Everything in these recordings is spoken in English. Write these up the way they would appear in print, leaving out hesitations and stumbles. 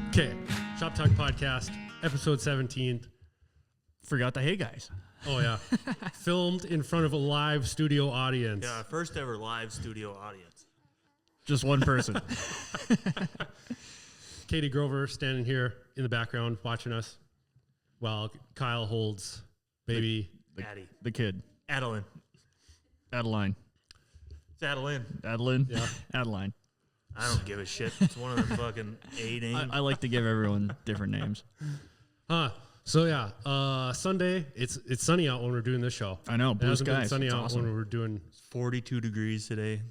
Okay, Shop Talk Podcast, episode 17. Forgot the hey guys. Oh, yeah. Filmed in front of a live studio audience. Yeah, first ever live studio audience. Just one person. Katie Grover standing here in the background watching us while Kyle holds baby. Addie. The kid. Adeline. Adeline. It's Adeline. Adeline? Yeah. Adeline. I don't give a shit. It's one of them fucking A names. I like to give everyone different names. So, yeah, Sunday, it's sunny out when we're doing this show. I know, blue It hasn't been skies. sunny It's out awesome. when we're doing... It's 42 degrees today.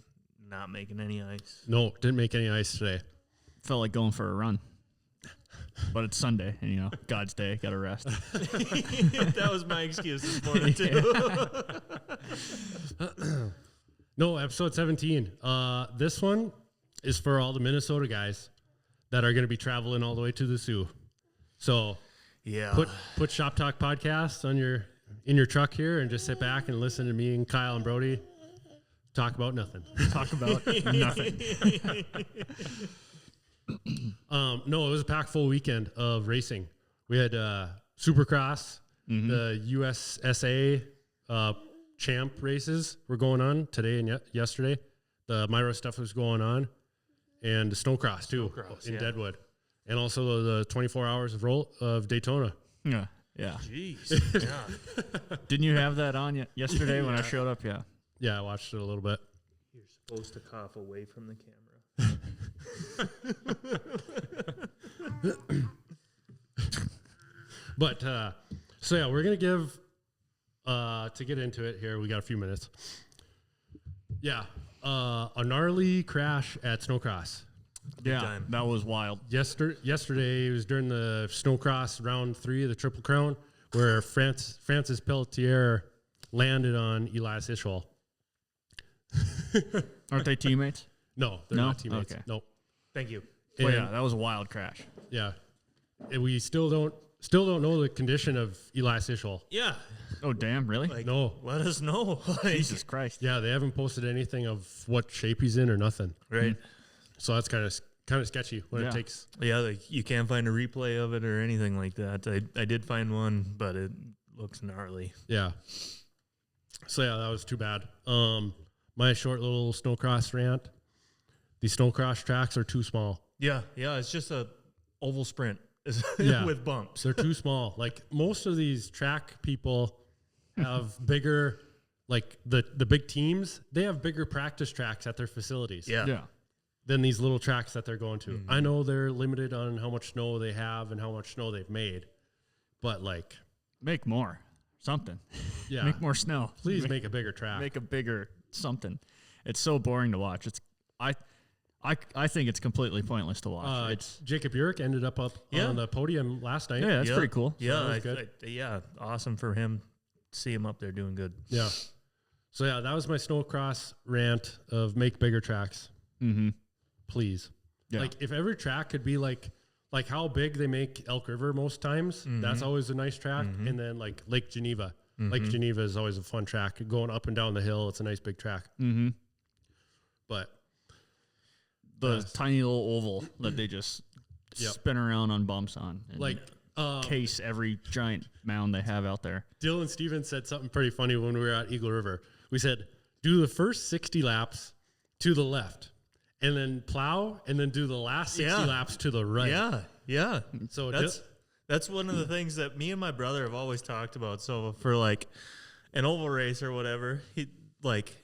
Not making any ice. No, didn't make any ice today. Felt like going for a run. But it's Sunday, and you know, God's day, gotta rest. That was my excuse this morning, too. No, episode 17. This one is for all the Minnesota guys that are going to be traveling all the way to the SOO. So Yeah. put Shop Talk Podcast on in your truck here and just sit back and listen to me and Kyle and Brody talk about nothing. Talk about nothing. No, it was a packed full weekend of racing. We had Supercross, the USSA champ races were going on today and yesterday. The Myra stuff was going on, and the Snowcross too in Deadwood, and also the 24 hours of Daytona. Yeah. Yeah. Jeez. Yeah. Didn't you have that on yesterday when I showed up? Yeah. Yeah, I watched it a little bit. You're supposed to cough away from the camera. But so yeah, we're gonna give to get into it here. We got a few minutes. Yeah, a gnarly crash at Snowcross. Yeah. time. That was wild. Yesterday it was during the Snowcross round 3 of the Triple Crown, where Francis Pelletier landed on Elias Ishwell. Aren't they teammates? No, they're No? not teammates. Okay. Nope. Thank you. Well, And- yeah, that was a wild crash. Yeah, and we still don't know the condition of Elias Ishwell. Yeah. Oh, damn, really? Like, No. let us know. Like, Jesus Christ. Yeah, they haven't posted anything of what shape he's in or nothing. right. So that's kind of sketchy when Yeah. it takes. Yeah, like you can't find a replay of it or anything like that. I did find one, but it looks gnarly. Yeah. So yeah, that was too bad. My short little Snowcross rant. These Snowcross tracks are too small. Yeah, it's just a oval sprint Yeah. with bumps. They're too small. Like most of these track people have bigger, like the big teams, they have bigger practice tracks at their facilities. Yeah. Yeah. Than these little tracks that they're going to. I know they're limited on how much snow they have and how much snow they've made, but like, Make more. Something. yeah, Make more snow. please make a bigger track. Make a bigger something. It's so boring to watch. I think it's completely pointless to watch. It's Jacob Urich ended up Yeah. on the podium last night. yeah, that's pretty cool. Yeah, that was good. yeah, awesome for him. See him up there doing good. Yeah. So yeah, that was my Snowcross rant of make bigger tracks, Mm-hmm. please. Yeah. Like if every track could be like how big they make Elk River most times, that's always a nice track. And then like Lake Geneva. Lake Geneva is always a fun track. Going up and down the hill, it's a nice big track. Mm-hmm. But The tiny little oval that they just Yep. spin around on bumps on. And like case every giant mound they have out there. Dylan Stevens said something pretty funny when we were at Eagle River. We said, do the first 60 laps to the left and then plow and then do the last 60 laps to the right. Yeah. So That's one of the things that me and my brother have always talked about. So for like an oval race or whatever, he like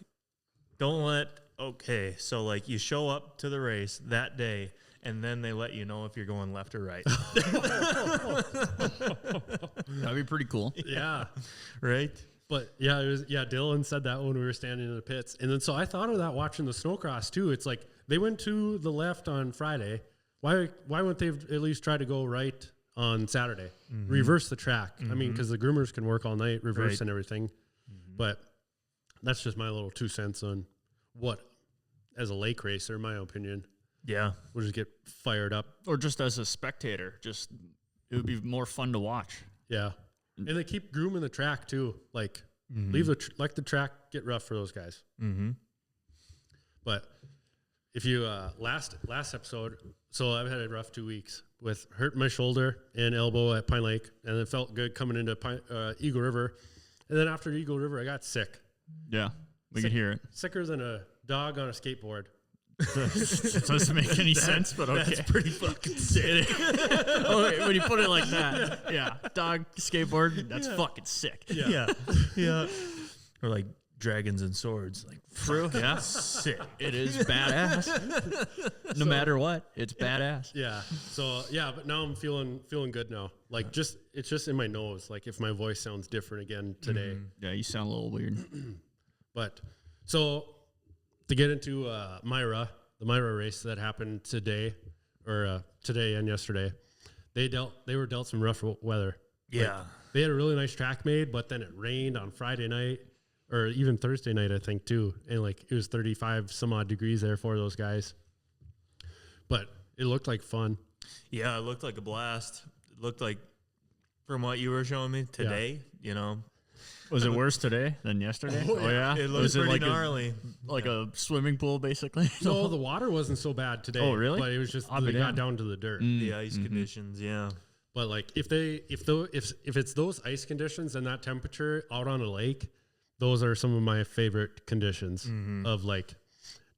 so like you show up to the race that day and then they let you know if you're going left or right. That'd be pretty cool. yeah. Right? But yeah, Dylan said that when we were standing in the pits. And then so I thought of that watching the Snowcross too. It's like they went to the left on Friday. Why wouldn't they at least try to go right on Saturday? Reverse the track. I mean, because the groomers can work all night, reverse and everything. But that's just my little 2 cents on what, as a lake racer, my opinion, Yeah. we'll just get fired up. Or just as a spectator, it would be more fun to watch. Yeah. And they keep grooming the track too. Like leave let the track get rough for those guys. Mm-hmm. But if you last episode, so I've had a rough 2 weeks with hurt my shoulder and elbow at Pine Lake, and it felt good coming into Eagle River. And then after Eagle River, I got sick. Yeah, we can hear it. Sicker than a dog on a skateboard. It doesn't make any sense, but okay. That's pretty fucking sick. Oh, wait, when you put it like that, yeah, dog skateboard, that's fucking sick. Yeah. Or like dragons and swords, like True, yeah, sick. it is badass. No matter what, it's badass. Yeah. So yeah, but now I'm feeling good now. Like it's just in my nose. Like if my voice sounds different again today. Yeah, you sound a little weird. But so to get into Myra, the Myra race that happened today and yesterday, they were dealt some rough weather. Yeah. Like, they had a really nice track made, but then it rained on Friday night or even Thursday night, I think too. And like it was 35 some odd degrees there for those guys. But it looked like fun. Yeah, it looked like a blast. It looked like, from what you were showing me today, you know. Was it worse today than yesterday? Oh, yeah. It looked Was pretty like gnarly. a swimming pool, basically? No, the water wasn't so bad today. Oh, really? But it was just I'll be they got damned. down to the dirt. The ice conditions, yeah. But like if it's those ice conditions and that temperature out on a lake, those are some of my favorite conditions of like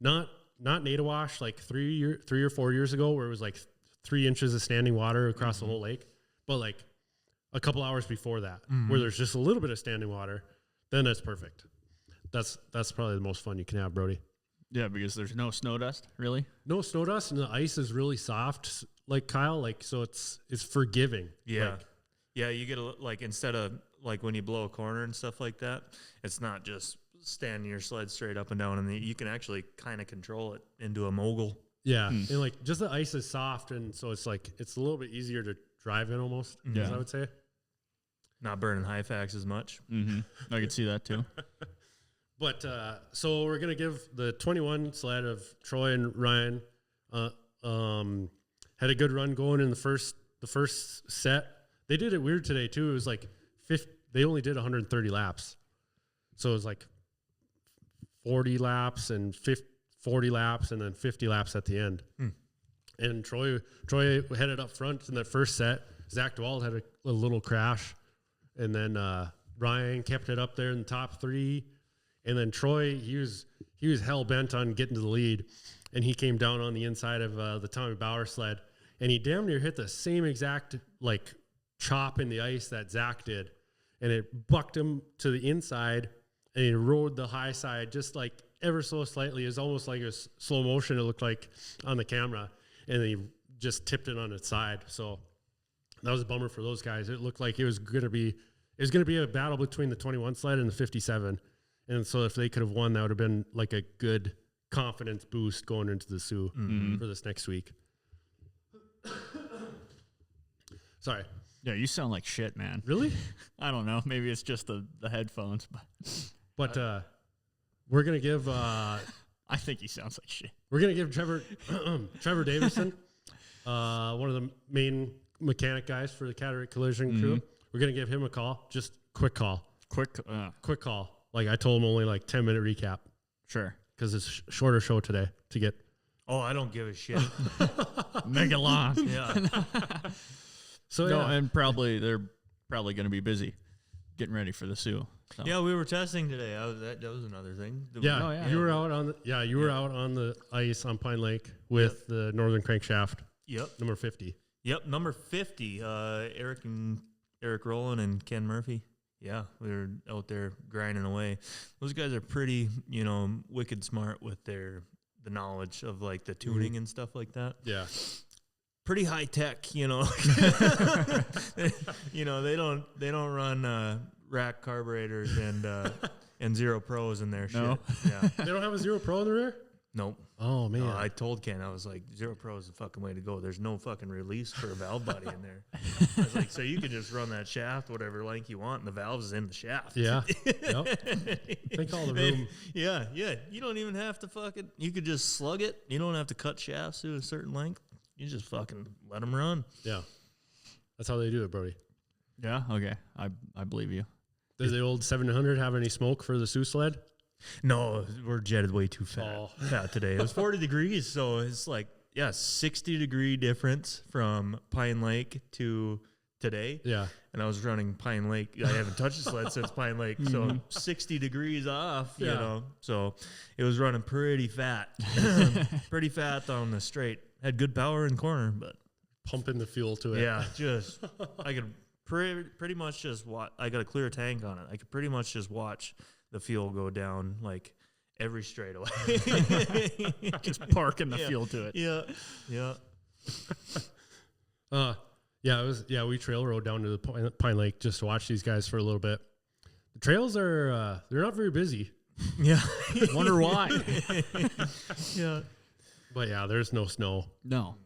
not native wash like 3 or 4 years ago where it was like 3 inches of standing water across the whole lake, but like a couple hours before that where there's just a little bit of standing water, then that's perfect. That's probably the most fun you can have, Brody. Yeah, because there's no snow dust, really. No snow dust and the ice is really soft, like Kyle, like so it's forgiving. Yeah. Like, Yeah, you get like instead of like when you blow a corner and stuff like that, it's not just standing your sled straight up and down, and you can actually kind of control it into a mogul. yeah, and like just the ice is soft, and so it's like it's a little bit easier to drive in almost. Yeah. I would say. Not burning high facts as much. I could see that too. But so we're gonna give the 21 sled of Troy and Ryan had a good run going in the first set. They did it weird today too. It was like they only did 130 laps, so it was like 40 laps and 40 laps and then 50 laps at the end. And Troy headed up front in that first set. Zach Dwald had a little crash, and then Ryan kept it up there in the top 3. And then Troy, he was hell bent on getting to the lead, and he came down on the inside of the Tommy Bauer sled, and he damn near hit the same exact like chop in the ice that Zach did, and it bucked him to the inside, and he rode the high side just like ever so slightly. It was almost like it was slow motion. It looked like on the camera, and he just tipped it on its side. So that was a bummer for those guys. It looked like it was gonna be a battle between the 21 sled and the 57. And so if they could have won, that would have been like a good confidence boost going into the SOO for this next week. Sorry. Yeah, you sound like shit, man. Really? I don't know. Maybe it's just the headphones, But we're gonna give I think he sounds like shit. we're gonna give Trevor Davidson, one of the main mechanic guys for the Cadarette Collision crew. We're gonna give him a call. Just quick call. Quick call. Like I told him, only like 10-minute recap Sure. because it's a shorter show today to get. Oh, I don't give a shit. Make it long. Yeah. So No, yeah. and they're probably going to be busy getting ready for the SOO. So. Yeah, we were testing today. That was another thing. Yeah, Oh, yeah. you were out on the ice on Pine Lake with the Northern Crankshaft. Yep. Number 50. Yep, number 50. Eric Rowland and Ken Murphy. Yeah, we were out there grinding away. Those guys are pretty, wicked smart with the knowledge of like the tuning and stuff like that. Yeah. Pretty high tech, They don't run rack carburetors and zero pros in their No. shit. Yeah. They don't have a 0 Pro in the rear? Nope. Oh, man. I told Ken, I was like, 0 Pro is the fucking way to go. There's no fucking release for a valve body in there. I was like, so you could just run that shaft whatever length you want, and the valve is in the shaft. Yeah. Yep. Think all the room. Yeah. You don't even have to you could just slug it. You don't have to cut shafts to a certain length. You just fucking let them run. Yeah. That's how they do it, Brody. Yeah, okay. I believe you. Does the old 700 have any smoke for the SOO sled? No, we're jetted way too fat today. It was 40 degrees, so it's like 60-degree difference from Pine Lake to today. Yeah. And I was running Pine Lake. I haven't touched the sled since Pine Lake. So 60 degrees off, you know. So it was running pretty fat. Pretty fat on the straight. Had good power in corner, but pumping the fuel to it. Yeah, just I could pretty much just watch. I got a clear tank on it. I could pretty much just watch the fuel go down like every straightaway. Just parking the fuel to it. Yeah, yeah. Yeah, it was. Yeah, we trail rode down to the Pine Lake just to watch these guys for a little bit. The trails are they're not very busy. Yeah, wonder why. Yeah, but yeah, there's no snow. No,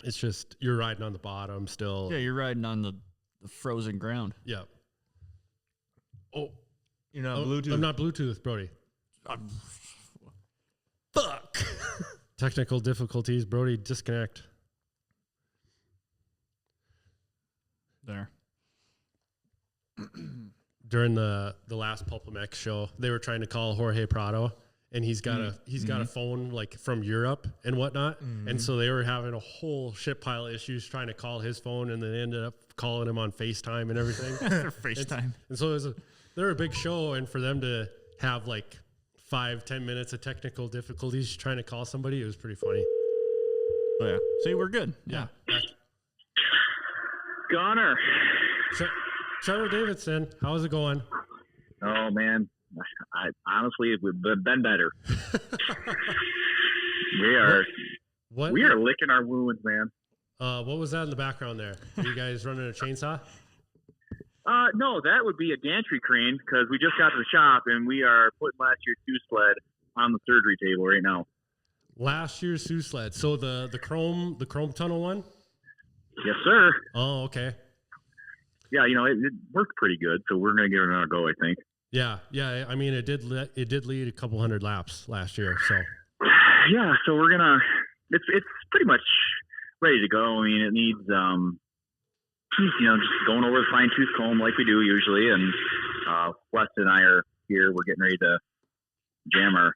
it's just you're riding on the bottom still. Yeah, you're riding on the frozen ground. Yeah. Oh, you're not Bluetooth. I'm not Bluetooth, Brody. Fuck. Technical difficulties, Brody. Disconnect. There. During the last Pulpamex show, they were trying to call Jorge Prado, and he's got a phone like from Europe and whatnot, and so they were having a whole shit pile of issues trying to call his phone, and then they ended up calling him on FaceTime and everything. FaceTime. And so they're a big show, and for them to have like 5-10 minutes of technical difficulties trying to call somebody, it was pretty funny. Oh, yeah. See, we're good. Yeah. Gunner. Trevor Davidson, how's it going? Oh man, I honestly we've been better. We are licking our wounds, man. What was that in the background there? Are you guys running a chainsaw? No, that would be a gantry crane because we just got to the shop and we are putting last year's SOO sled on the surgery table right now. Last year's SOO sled. So the chrome tunnel one? Yes, sir. Oh, okay. Yeah, it worked pretty good, so we're gonna give it another go, I think. Yeah. I mean, it did lead a couple hundred laps last year, so. Yeah, so we're gonna. It's pretty much ready to go. I mean, it needs just going over the fine tooth comb like we do usually, and Wes and I are here. We're getting ready to jam our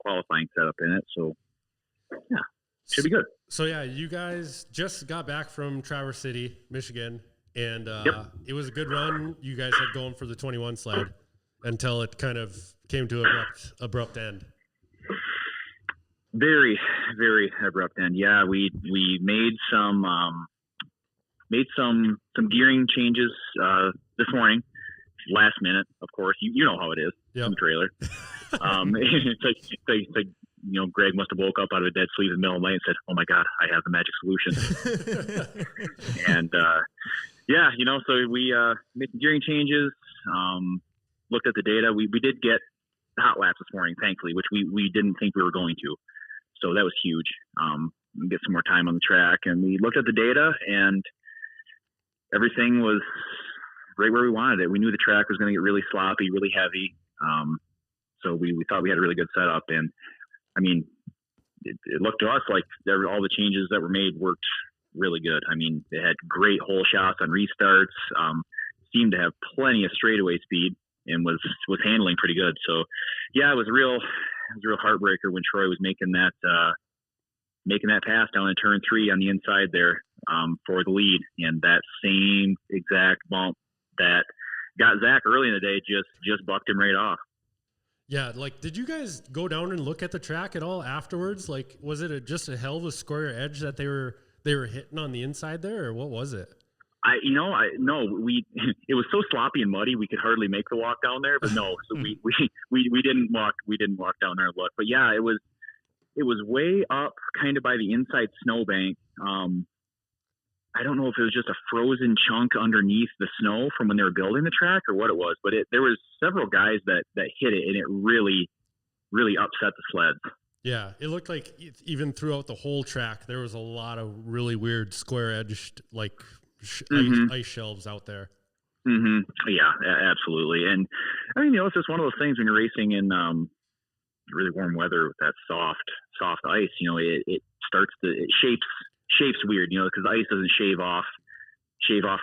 qualifying setup in it. So yeah, should be good. So yeah, you guys just got back from Traverse City, Michigan. And It was a good run you guys had going for the 21 sled until it kind of came to abrupt end. Very, very abrupt end. Yeah, we made some gearing changes this morning, last minute, of course. You know how it is in the trailer. It's like Greg must have woke up out of a dead sleep in the middle of the night and said, "Oh my God, I have the magic solution." And yeah, so we made some gearing changes, looked at the data. We did get hot laps this morning, thankfully, which we didn't think we were going to. So that was huge. Get some more time on the track. And we looked at the data, and everything was right where we wanted it. We knew the track was going to get really sloppy, really heavy. So we thought we had a really good setup. And, I mean, it looked to us like all the changes that were made worked really good. I mean, they had great hole shots on restarts, seemed to have plenty of straightaway speed, and was handling pretty good. So yeah, it was a real heartbreaker when Troy was making that pass down in turn 3 on the inside there for the lead, and that same exact bump that got Zach early in the day just bucked him right off. Yeah, like, did you guys go down and look at the track at all afterwards? Like, was it just a hell of a square edge that they were hitting on the inside there, or what was it? It was so sloppy and muddy we could hardly make the walk down there. But no, so we didn't walk down there and look. But yeah, it was way up, kind of by the inside snowbank. I don't know if it was just a frozen chunk underneath the snow from when they were building the track or what it was, but there was several guys that hit it, and it really, really upset the sleds. Yeah, it looked like even throughout the whole track, there was a lot of really weird square-edged, like, ice shelves out there. Mm-hmm. Yeah, absolutely. And, I mean, it's just one of those things when you're racing in really warm weather with that soft ice, it starts to, it shapes weird, because the ice doesn't shave off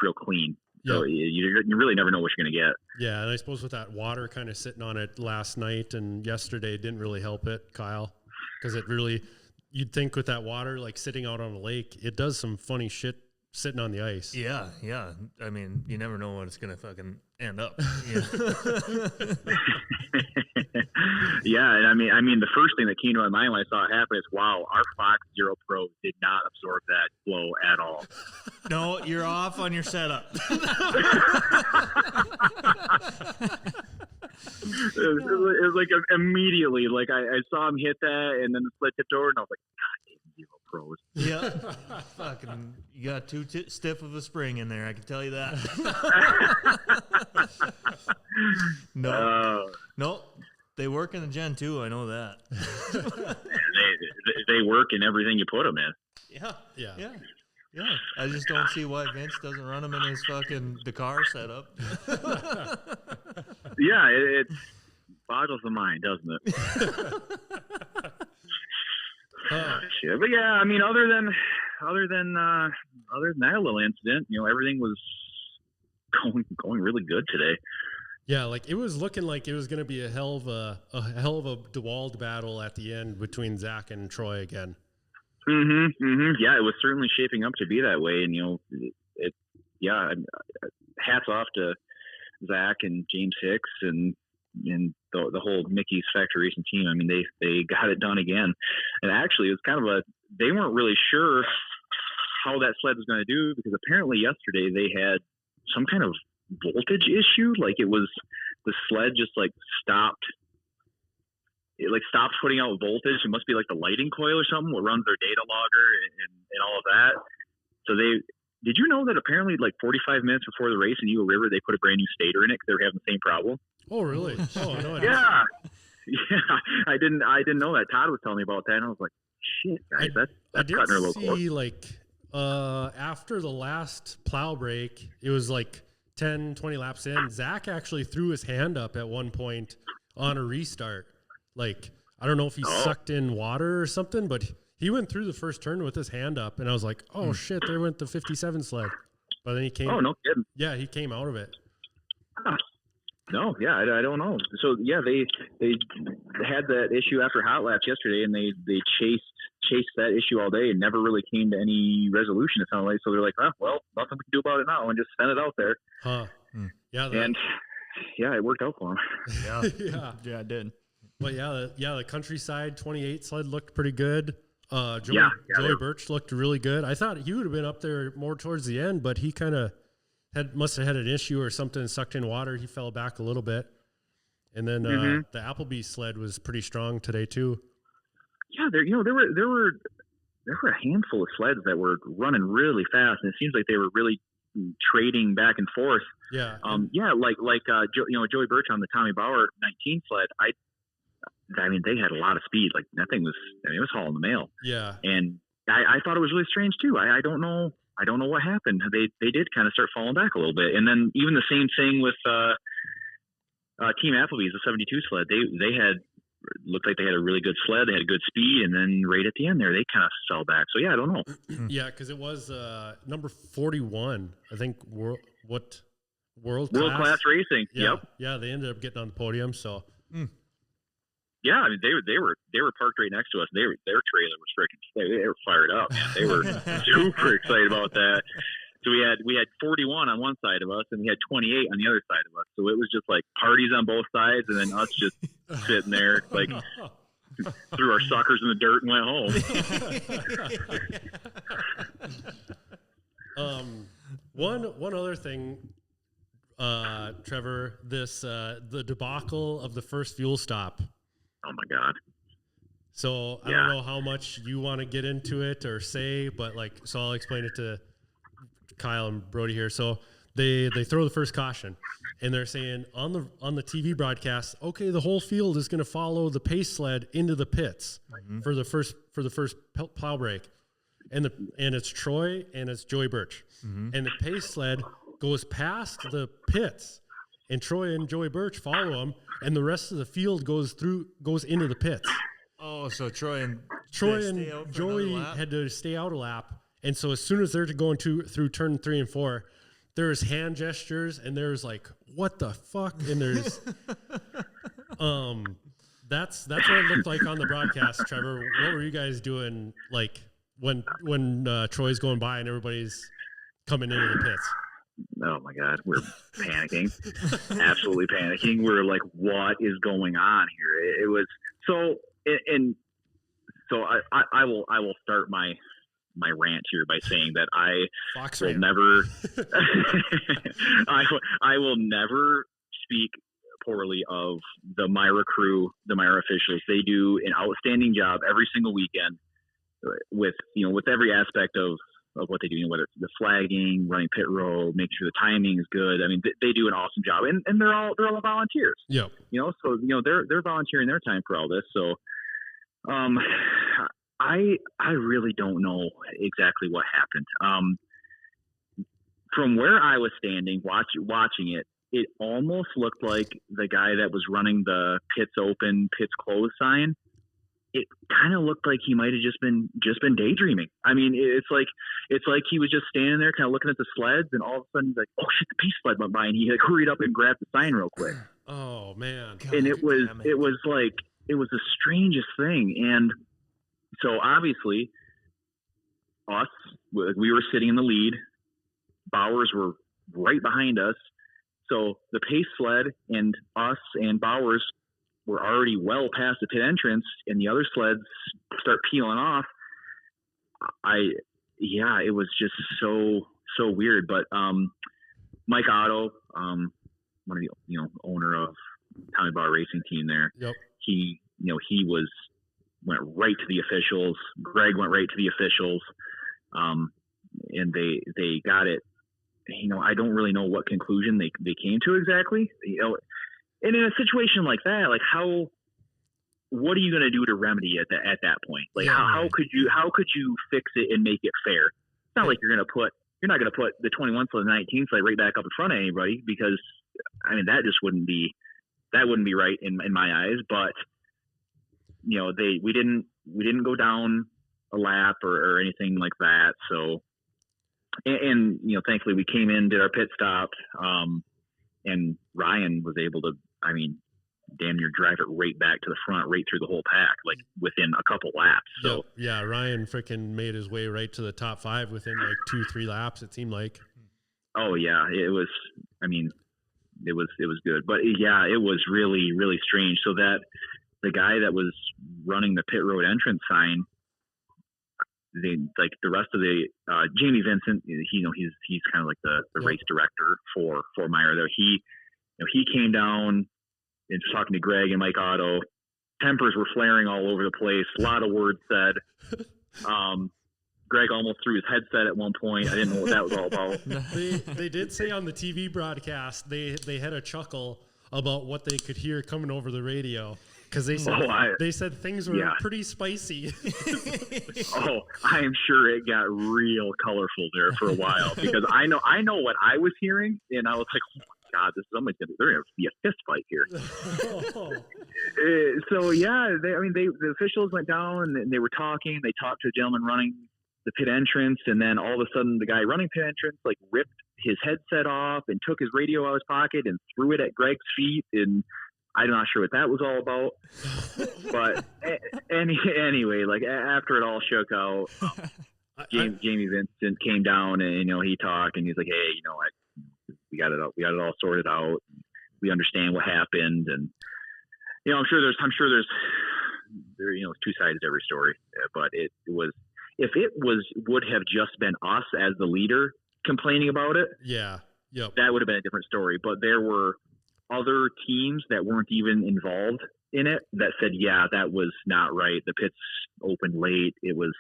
real clean. So you really never know what you're going to get. Yeah, and I suppose with that water kind of sitting on it last night and yesterday didn't really help it, Kyle, because it really, you'd think with that water like sitting out on a lake, it does some funny shit sitting on the ice. Yeah. I mean, you never know what it's gonna fucking end up. Yeah. Yeah, and I mean, the first thing that came to my mind when I saw it happen is, wow, our Fox Zero Pro did not absorb that flow at all. No, you're off on your setup. It was like immediately, like I saw him hit that, and then the sled tipped over, and I was like, God damn, Zero Pros. Yeah, fucking, you got too stiff of a spring in there. I can tell you that. No, they work in the Gen 2. I know that. they work in everything you put them in. Yeah. I just don't see why Vince doesn't run them in his fucking Dakar setup. Yeah, it boggles the mind, doesn't it? Shit. But yeah, I mean, other than that little incident, everything was going really good today. Yeah, like it was looking like it was going to be a hell of a DeWalt battle at the end between Zach and Troy again. Yeah, it was certainly shaping up to be that way, and hats off to Zach and James Hicks and the whole Mickey's Factory Racing team. I mean, they got it done again, and actually, it was kind of they weren't really sure how that sled was going to do, because apparently yesterday they had some kind of voltage issue. Like it was the sled just like stopped. It like stopped putting out voltage. It must be like the lighting coil or something, what runs their data logger and all of that. So did you know that apparently like 45 minutes before the race in Eagle River, they put a brand new stator in it because they were having the same problem? Oh, really? Oh, no. Yeah. I didn't know that. Todd was telling me about that, and I was like, shit, guys, that's cutting her a little close. Like after the last plow break, it was like 10, 20 laps in. Zach actually threw his hand up at one point on a restart. Like, I don't know if he sucked in water or something, but he went through the first turn with his hand up, and I was like, oh, shit, there went the 57 sled. But then he came. Oh, no kidding. Yeah, he came out of it. Huh. No, yeah, I don't know. So, yeah, they had that issue after hot laps yesterday, and they chased that issue all day and never really came to any resolution, it sounded like. So they're like, well, nothing we can do about it now, and just send it out there. Huh. Yeah. And, yeah, it worked out for him. Yeah, it did. But the Countryside 28 sled looked pretty good. Joey Birch looked really good. I thought he would have been up there more towards the end, but he kind of must have had an issue or something, sucked in water. He fell back a little bit. And then the Appleby sled was pretty strong today too. Yeah, there were a handful of sleds that were running really fast, and it seems like they were really trading back and forth. Yeah. Joey Birch on the Tommy Bauer 19 sled. I mean, they had a lot of speed. Like that thing was, it was hauling the mail. Yeah. And I thought it was really strange too. I don't know what happened. They did kind of start falling back a little bit. And then even the same thing with Team Applebee's, the 72 sled. They looked like they had a really good sled. They had good speed, and then right at the end there, they kind of fell back. So yeah, I don't know. Yeah, because it was number 41, I think. World Class Racing. Yeah. Yep. Yeah, they ended up getting on the podium. So. Yeah, I mean they were parked right next to us. Their trailer was freaking. They were fired up. They were super excited about that. So we had 41 on one side of us, and we had 28 on the other side of us. So it was just like parties on both sides, and then us just sitting there like threw our suckers in the dirt and went home. One other thing, Trevor, the debacle of the first fuel stop. Oh my God. So I don't know how much you want to get into it or say, but so I'll explain it to Kyle and Brody here. So they throw the first caution, and they're saying on the TV broadcast, okay, the whole field is going to follow the pace sled into the pits for the first plow break, and it's Troy and it's Joey Birch, and the pace sled goes past the pits, and Troy and Joey Birch follow them, and the rest of the field goes into the pits. Oh, so Troy and Joey had to stay out a lap. And so as soon as they're going through turn 3 and 4, there's hand gestures, and there's like, what the fuck? And there's That's what it looked like on the broadcast, Trevor. What were you guys doing, like, when Troy's going by and everybody's coming into the pits? Oh my God, we're panicking, absolutely panicking. We're like, what is going on here? It was so, and so I will start my rant here by saying that I will never, I will never speak poorly of the Myra crew, the Myra officials. They do an outstanding job every single weekend with every aspect of what they do, whether it's the flagging, running pit road, making sure the timing is good. I mean, they do an awesome job, and they're all volunteers. Yeah. So they're volunteering their time for all this. So, I really don't know exactly what happened. From where I was standing, watching it, it almost looked like the guy that was running the pits open, pits closed sign. It kind of looked like he might have just been daydreaming. I mean, it's like he was just standing there, kind of looking at the sleds, and all of a sudden he's like, "Oh shit, the pace sled went by," and he like hurried up and grabbed the sign real quick. Oh man! God, and it was the strangest thing. And so obviously, we were sitting in the lead. Bowers were right behind us. So the pace sled and us and Bowers were already well past the pit entrance, and the other sleds start peeling off. It was just so weird. But Mike Otto, one of the owner of Tommy Bar Racing Team there, yep. He went right to the officials. Greg went right to the officials, and they got it. I don't really know what conclusion they came to exactly. And in a situation like that, like what are you going to do to remedy it at that point? Like how could you fix it and make it fair? It's not like you're not going to put the 21 sled, the 19 sled right back up in front of anybody, because I mean that wouldn't be right in my eyes. But we didn't go down a lap or anything like that. So and thankfully we came in, did our pit stop, and Ryan was able to, I mean, damn near drive it right back to the front, right through the whole pack, like within a couple laps. So yeah, Ryan freaking made his way right to the top 5 within like 2-3 laps. It seemed like. Oh yeah, it was. I mean, it was good, but yeah, it was really, really strange. So that the guy that was running the pit road entrance sign, the rest of the Jamie Vincent, he's kind of like the race director for Myra there. He came down and was talking to Greg and Mike Otto. Tempers were flaring all over the place. A lot of words said. Greg almost threw his headset at one point. I didn't know what that was all about. They did say on the TV broadcast they had a chuckle about what they could hear coming over the radio, because they said things were pretty spicy. I am sure it got real colorful there for a while, because I know what I was hearing, and I was like, oh my God, they're gonna be a fist fight here. So yeah, the officials went down and they were talking. They talked to a gentleman running the pit entrance, and then all of a sudden the guy running pit entrance like ripped his headset off and took his radio out of his pocket and threw it at Greg's feet, and I'm not sure what that was all about. But anyway, like after it all shook out, Jamie Vincent came down and he talked, and he's like, hey, we got it all sorted out. We understand what happened, and I'm sure there's two sides to every story, but it was, if it would have just been us as the leader complaining about it, that would have been a different story. But there were other teams that weren't even involved in it that said, yeah, that was not right. The pits opened late. It was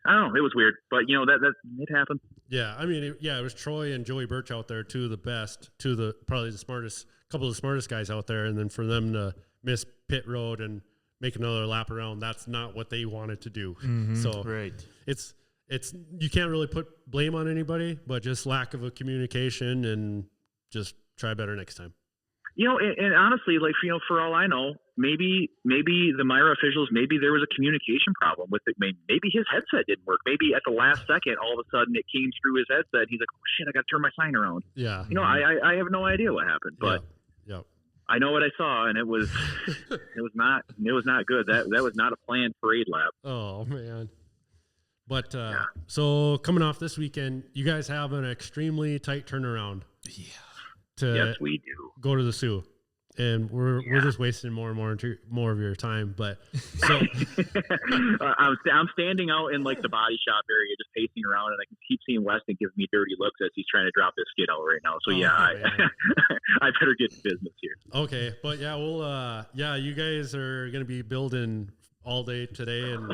I don't know, it was weird, but that it happened. Yeah, I mean, it was Troy and Joey Birch out there, probably the smartest, couple of the smartest guys out there, and then for them to miss pit road and make another lap around, that's not what they wanted to do. Mm-hmm, so right. It's you can't really put blame on anybody, but just lack of a communication, and just try better next time. And honestly, like, for all I know, maybe the Myra officials, maybe there was a communication problem with it. Maybe his headset didn't work. Maybe at the last second, all of a sudden it came through his headset. He's like, oh shit, I got to turn my sign around. Yeah. I have no idea what happened, but I know what I saw, and it was not good. That was not a planned parade lap. Oh man. But so coming off this weekend, you guys have an extremely tight turnaround. Yeah. Yes, we do. Go to the SOO. And we're just wasting more and more of your time. But so I'm standing out in like the body shop area, just pacing around, and I can keep seeing Weston give me dirty looks as he's trying to drop this skid out right now. So I better get to business here. Okay, but we'll you guys are gonna be building all day today, and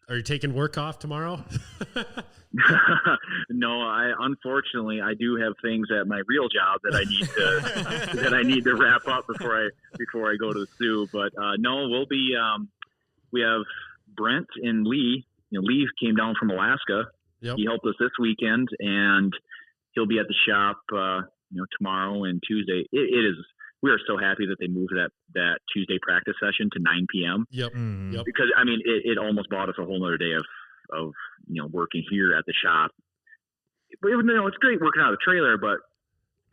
are you taking work off tomorrow? No, unfortunately I do have things at my real job that I need to wrap up before I go to the SOO. But no, we'll be we have Brent and Lee. Lee came down from Alaska. Yep. He helped us this weekend, and he'll be at the shop tomorrow and Tuesday. We are so happy that they moved that Tuesday practice session to 9 p.m. Yep. Mm-hmm. Yep. Because I mean, it almost bought us a whole nother day of working here at the shop. Even though it's great working out of the trailer, but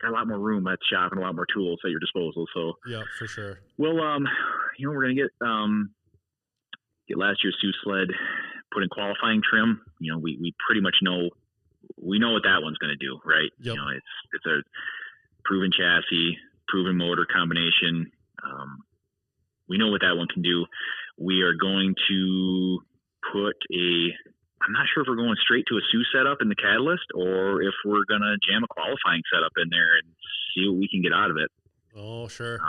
got a lot more room at the shop and a lot more tools at your disposal. So yeah, for sure. Well, we're gonna get last year's SOO sled put in qualifying trim. We pretty much know what that one's gonna do, right? Yep. It's a proven chassis, proven motor combination. We know what that one can do. We are going to put I'm not sure if we're going straight to a SOO setup in the Catalyst or if we're going to jam a qualifying setup in there and see what we can get out of it. Oh, sure.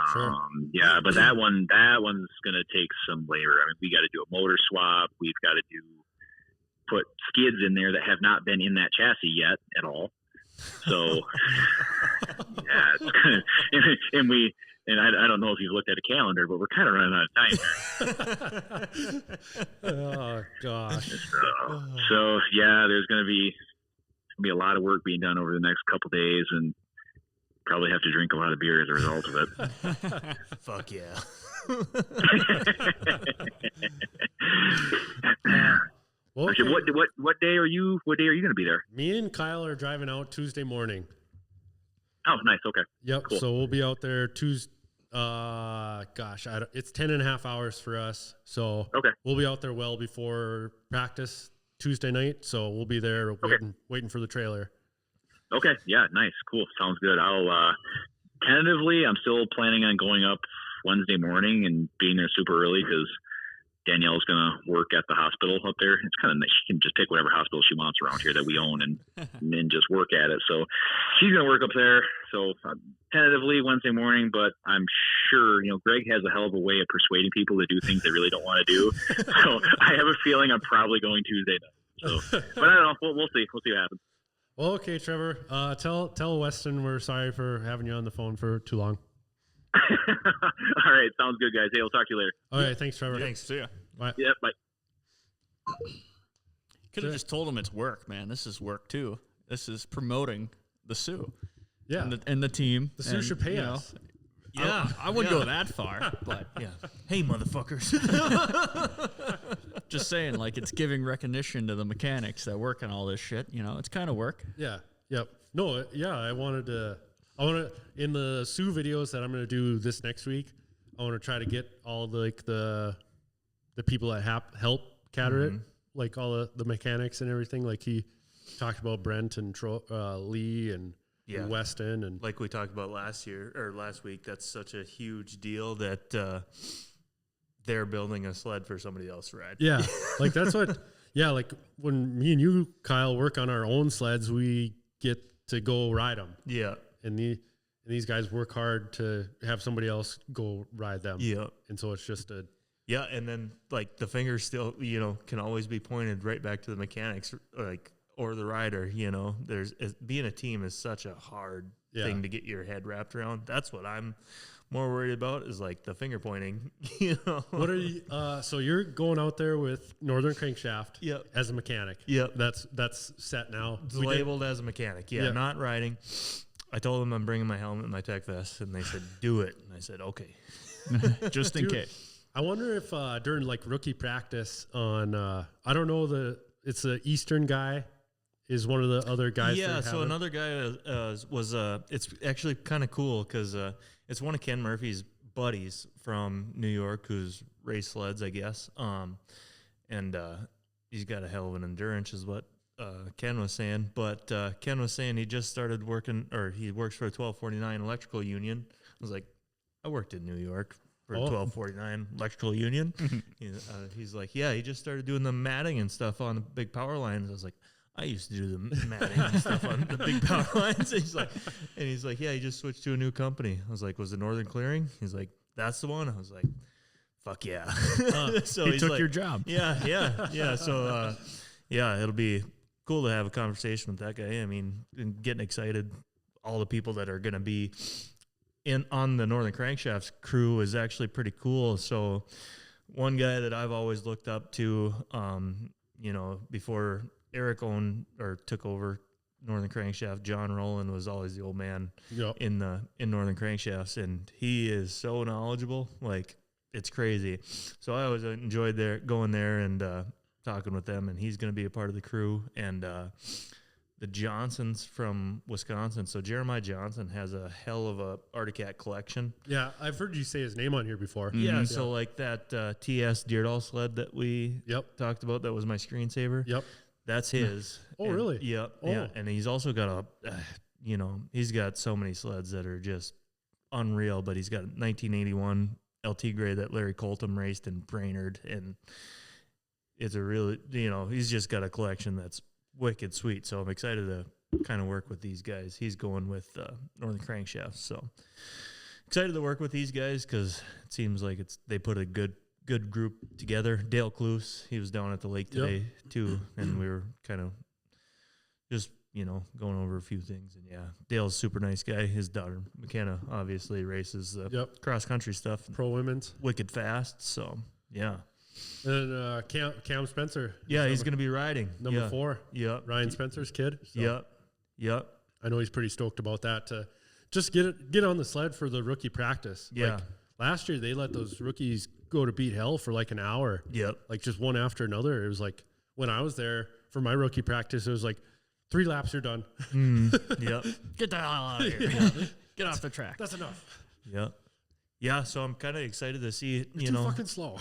Yeah, but that one's going to take some labor. I mean, we got to do a motor swap. We've got to put skids in there that have not been in that chassis yet at all. So, yeah, it's kind of, and I don't know if you've looked at a calendar, but we're kind of running out of time here. Oh gosh. So yeah, there's going to be a lot of work being done over the next couple of days, and probably have to drink a lot of beer as a result of it. Fuck yeah. Well, okay. What day are you going to be there? Me and Kyle are driving out Tuesday morning. Oh, nice. Okay. Yep. Cool. So we'll be out there Tuesday. It's 10.5 hours for us. So okay. We'll be out there well before practice Tuesday night. So we'll be there waiting for the trailer. Okay. Yeah. Nice. Cool. Sounds good. I'll tentatively, I'm still planning on going up Wednesday morning and being there super early because Danielle's going to work at the hospital up there. It's kind of nice. She can just pick whatever hospital she wants around here that we own and just work at it. So she's going to work up there. So tentatively Wednesday morning, but I'm sure, Greg has a hell of a way of persuading people to do things they really don't want to do. So I have a feeling I'm probably going Tuesday night. So, but I don't know. We'll see. We'll see what happens. Well, okay, Trevor, tell Weston we're sorry for having you on the phone for too long. All right. Sounds good, guys. Hey, we'll talk to you later. All right. Thanks, Trevor. Thanks. See ya. Bye. Yeah, bye. Could have just told him it's work, man. This is work too. This is promoting the SOO. Yeah. And the team. The SOO should pay us. Yeah. I wouldn't go that far, but Yeah. Hey, motherfuckers. just saying, like, it's giving recognition to the mechanics that work on all this shit. It's kind of work. Yeah. Yep. No, yeah, I want to, in the SOO videos that I'm going to do this next week, I want to try to get all the people that help Cadarette, like all the mechanics and everything. Like he talked about Brent and Lee and Weston. And like we talked about last week, that's such a huge deal that they're building a sled for somebody else to ride. Yeah. Like that's what, like when me and you, Kyle, work on our own sleds, we get to go ride them. Yeah. And these guys work hard to have somebody else go ride them. Yeah. And so it's just yeah, and then like the finger still, can always be pointed right back to the mechanics, or the rider. Being a team is such a hard thing to get your head wrapped around. That's what I'm more worried about is like the finger pointing. What are you? So you're going out there with Northern Crankshaft as a mechanic. Yep. That's set now. It's labeled as a mechanic. Yeah, not riding. I told them I'm bringing my helmet and my tech vest, and they said, do it. And I said, okay. Just in case. I wonder if during like rookie practice on, I don't know, it's the Eastern guy is one of the other guys. Yeah, so another guy was it's actually kind of cool because it's one of Ken Murphy's buddies from New York who's raced sleds, I guess. And he's got a hell of an endurance, is what Ken was saying. But Ken was saying he just started working, or he works for a 1249 electrical union. I was like, I worked in New York for 1249 electrical union. He's like, yeah, he just started doing the matting and stuff on the big power lines. I was like, I used to do the matting and stuff on the big power lines. He's like, yeah, he just switched to a new company. I was like, was it Northern Clearing? He's like, that's the one. I was like, fuck yeah. So he took your job. Yeah. So, it'll be cool to have a conversation with that guy. I mean, and getting excited. All the people that are going to be on the Northern Crankshafts crew is actually pretty cool. So one guy that I've always looked up to, before Eric owned or took over Northern Crankshaft, John Rowland was always the old man in Northern Crankshafts, and he is so knowledgeable, like it's crazy. So I always enjoyed going there and talking with them, and he's going to be a part of the crew. And the Johnsons from Wisconsin. So Jeremiah Johnson has a hell of a Arctic collection. Yeah, I've heard you say his name on here before. Mm-hmm. Yeah, so like that TS Dyrdahl sled that we talked about, that was my screensaver. Yep. That's his. Oh, really? Yep. Oh. Yeah. And he's also got he's got so many sleds that are just unreal, but he's got a 1981 LT grade that Larry Colton raced in Brainerd. And it's a really, he's just got a collection that's wicked sweet. So I'm excited to kind of work with these guys. He's going with Northern Crankshafts. So excited to work with these guys because it seems like they put a good group together. Dale Kloos, he was down at the lake today too, and we were kind of just going over a few things. And Dale's a super nice guy. His daughter McKenna obviously races the cross country stuff, pro women's, wicked fast. So and Cam Spencer, he's going to be riding number 4. Ryan Spencer's kid. So I know he's pretty stoked about that to just get on the sled for the rookie practice. Like, last year they let those rookies go to beat hell for like an hour. Like just one after another. It was like when I was there for my rookie practice, it was like 3 laps, you're done. Get the hell out of here. Get off the track. That's enough. Yeah, so I'm kind of excited to see, You're too fucking slow.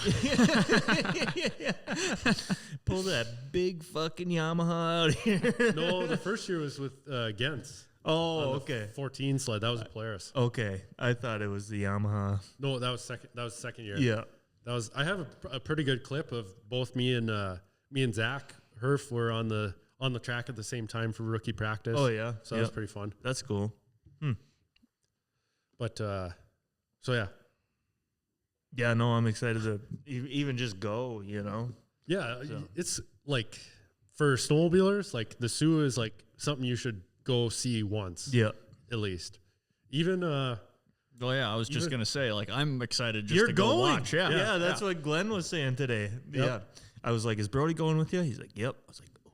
Pull that big fucking Yamaha out here. No, the first year was with Gens. Oh, okay. 14 sled. That was a Polaris. Okay, I thought it was the Yamaha. No, that was second. That was second year. Yeah, that was. I have a pretty good clip of both me and Zach Herf were on the track at the same time for rookie practice. Oh yeah, so that was pretty fun. That's cool. But so yeah. Yeah, no, I'm excited to even just go. Yeah, it's like for snowmobilers, like the SOO is like something you should go see once. Yeah, at least. Even I was just gonna say, like, I'm excited just to go watch. Yeah, that's what Glenn was saying today. Yeah, I was like, "Is Brody going with you?" He's like, "Yep." I was like, "Oh,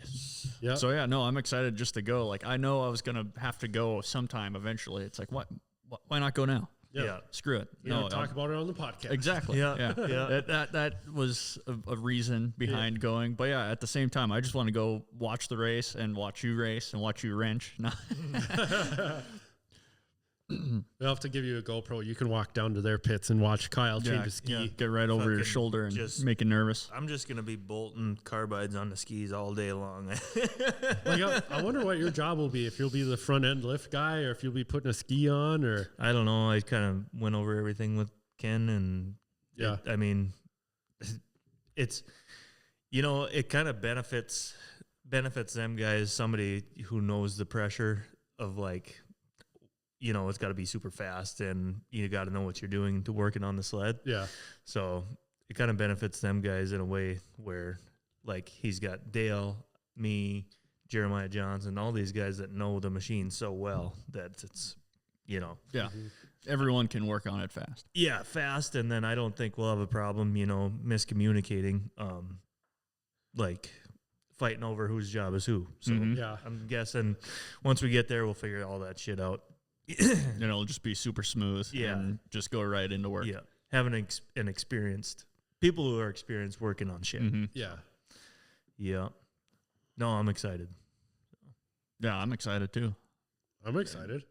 yes." Yeah. So I'm excited just to go. Like, I know I was gonna have to go sometime eventually. It's like, why not go now? Yeah. Screw it. Talk about it on the podcast. Exactly. Yeah. That was a reason behind going. But at the same time, I just want to go watch the race and watch you race and watch you wrench. No. They'll have to give you a GoPro. You can walk down to their pits and watch Kyle change a ski. Get right over your shoulder and just make it nervous. I'm just going to be bolting carbides on the skis all day long. I wonder what your job will be, if you'll be the front end lift guy or if you'll be putting a ski on. Or I don't know. I kind of went over everything with Ken, and it's, it kind of benefits them guys, somebody who knows the pressure of like, it's got to be super fast and you got to know what you're doing to working on the sled. Yeah. So it kind of benefits them guys in a way where, like, he's got Dale, me, Jeremiah Johnson, all these guys that know the machine so well that it's, Yeah. Mm-hmm. Everyone can work on it fast. Yeah, fast. And then I don't think we'll have a problem, miscommunicating, like fighting over whose job is who. So I'm guessing once we get there, we'll figure all that shit out. It'll just be super smooth and just go right into work. Yeah. Having an experienced people who are experienced working on shit. Mm-hmm. Yeah. Yeah. No, I'm excited. Yeah, I'm excited too. I'm excited.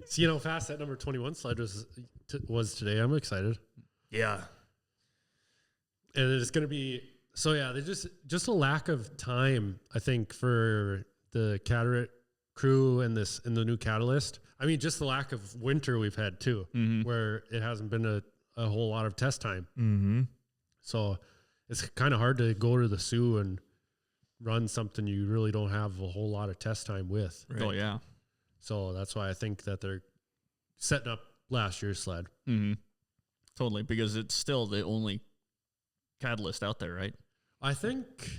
See how fast that number 21 sled was today. I'm excited. Yeah. And it's going to be, so yeah, there's just a lack of time, I think, for the Cadarette crew and the new Catalyst. I mean, just the lack of winter we've had too, where it hasn't been a whole lot of test time. Mm-hmm. So it's kind of hard to go to the SOO and run something you really don't have a whole lot of test time with. Right. Oh, yeah. So that's why I think that they're setting up last year's sled. Mm-hmm. Totally, because it's still the only Catalyst out there, right? I think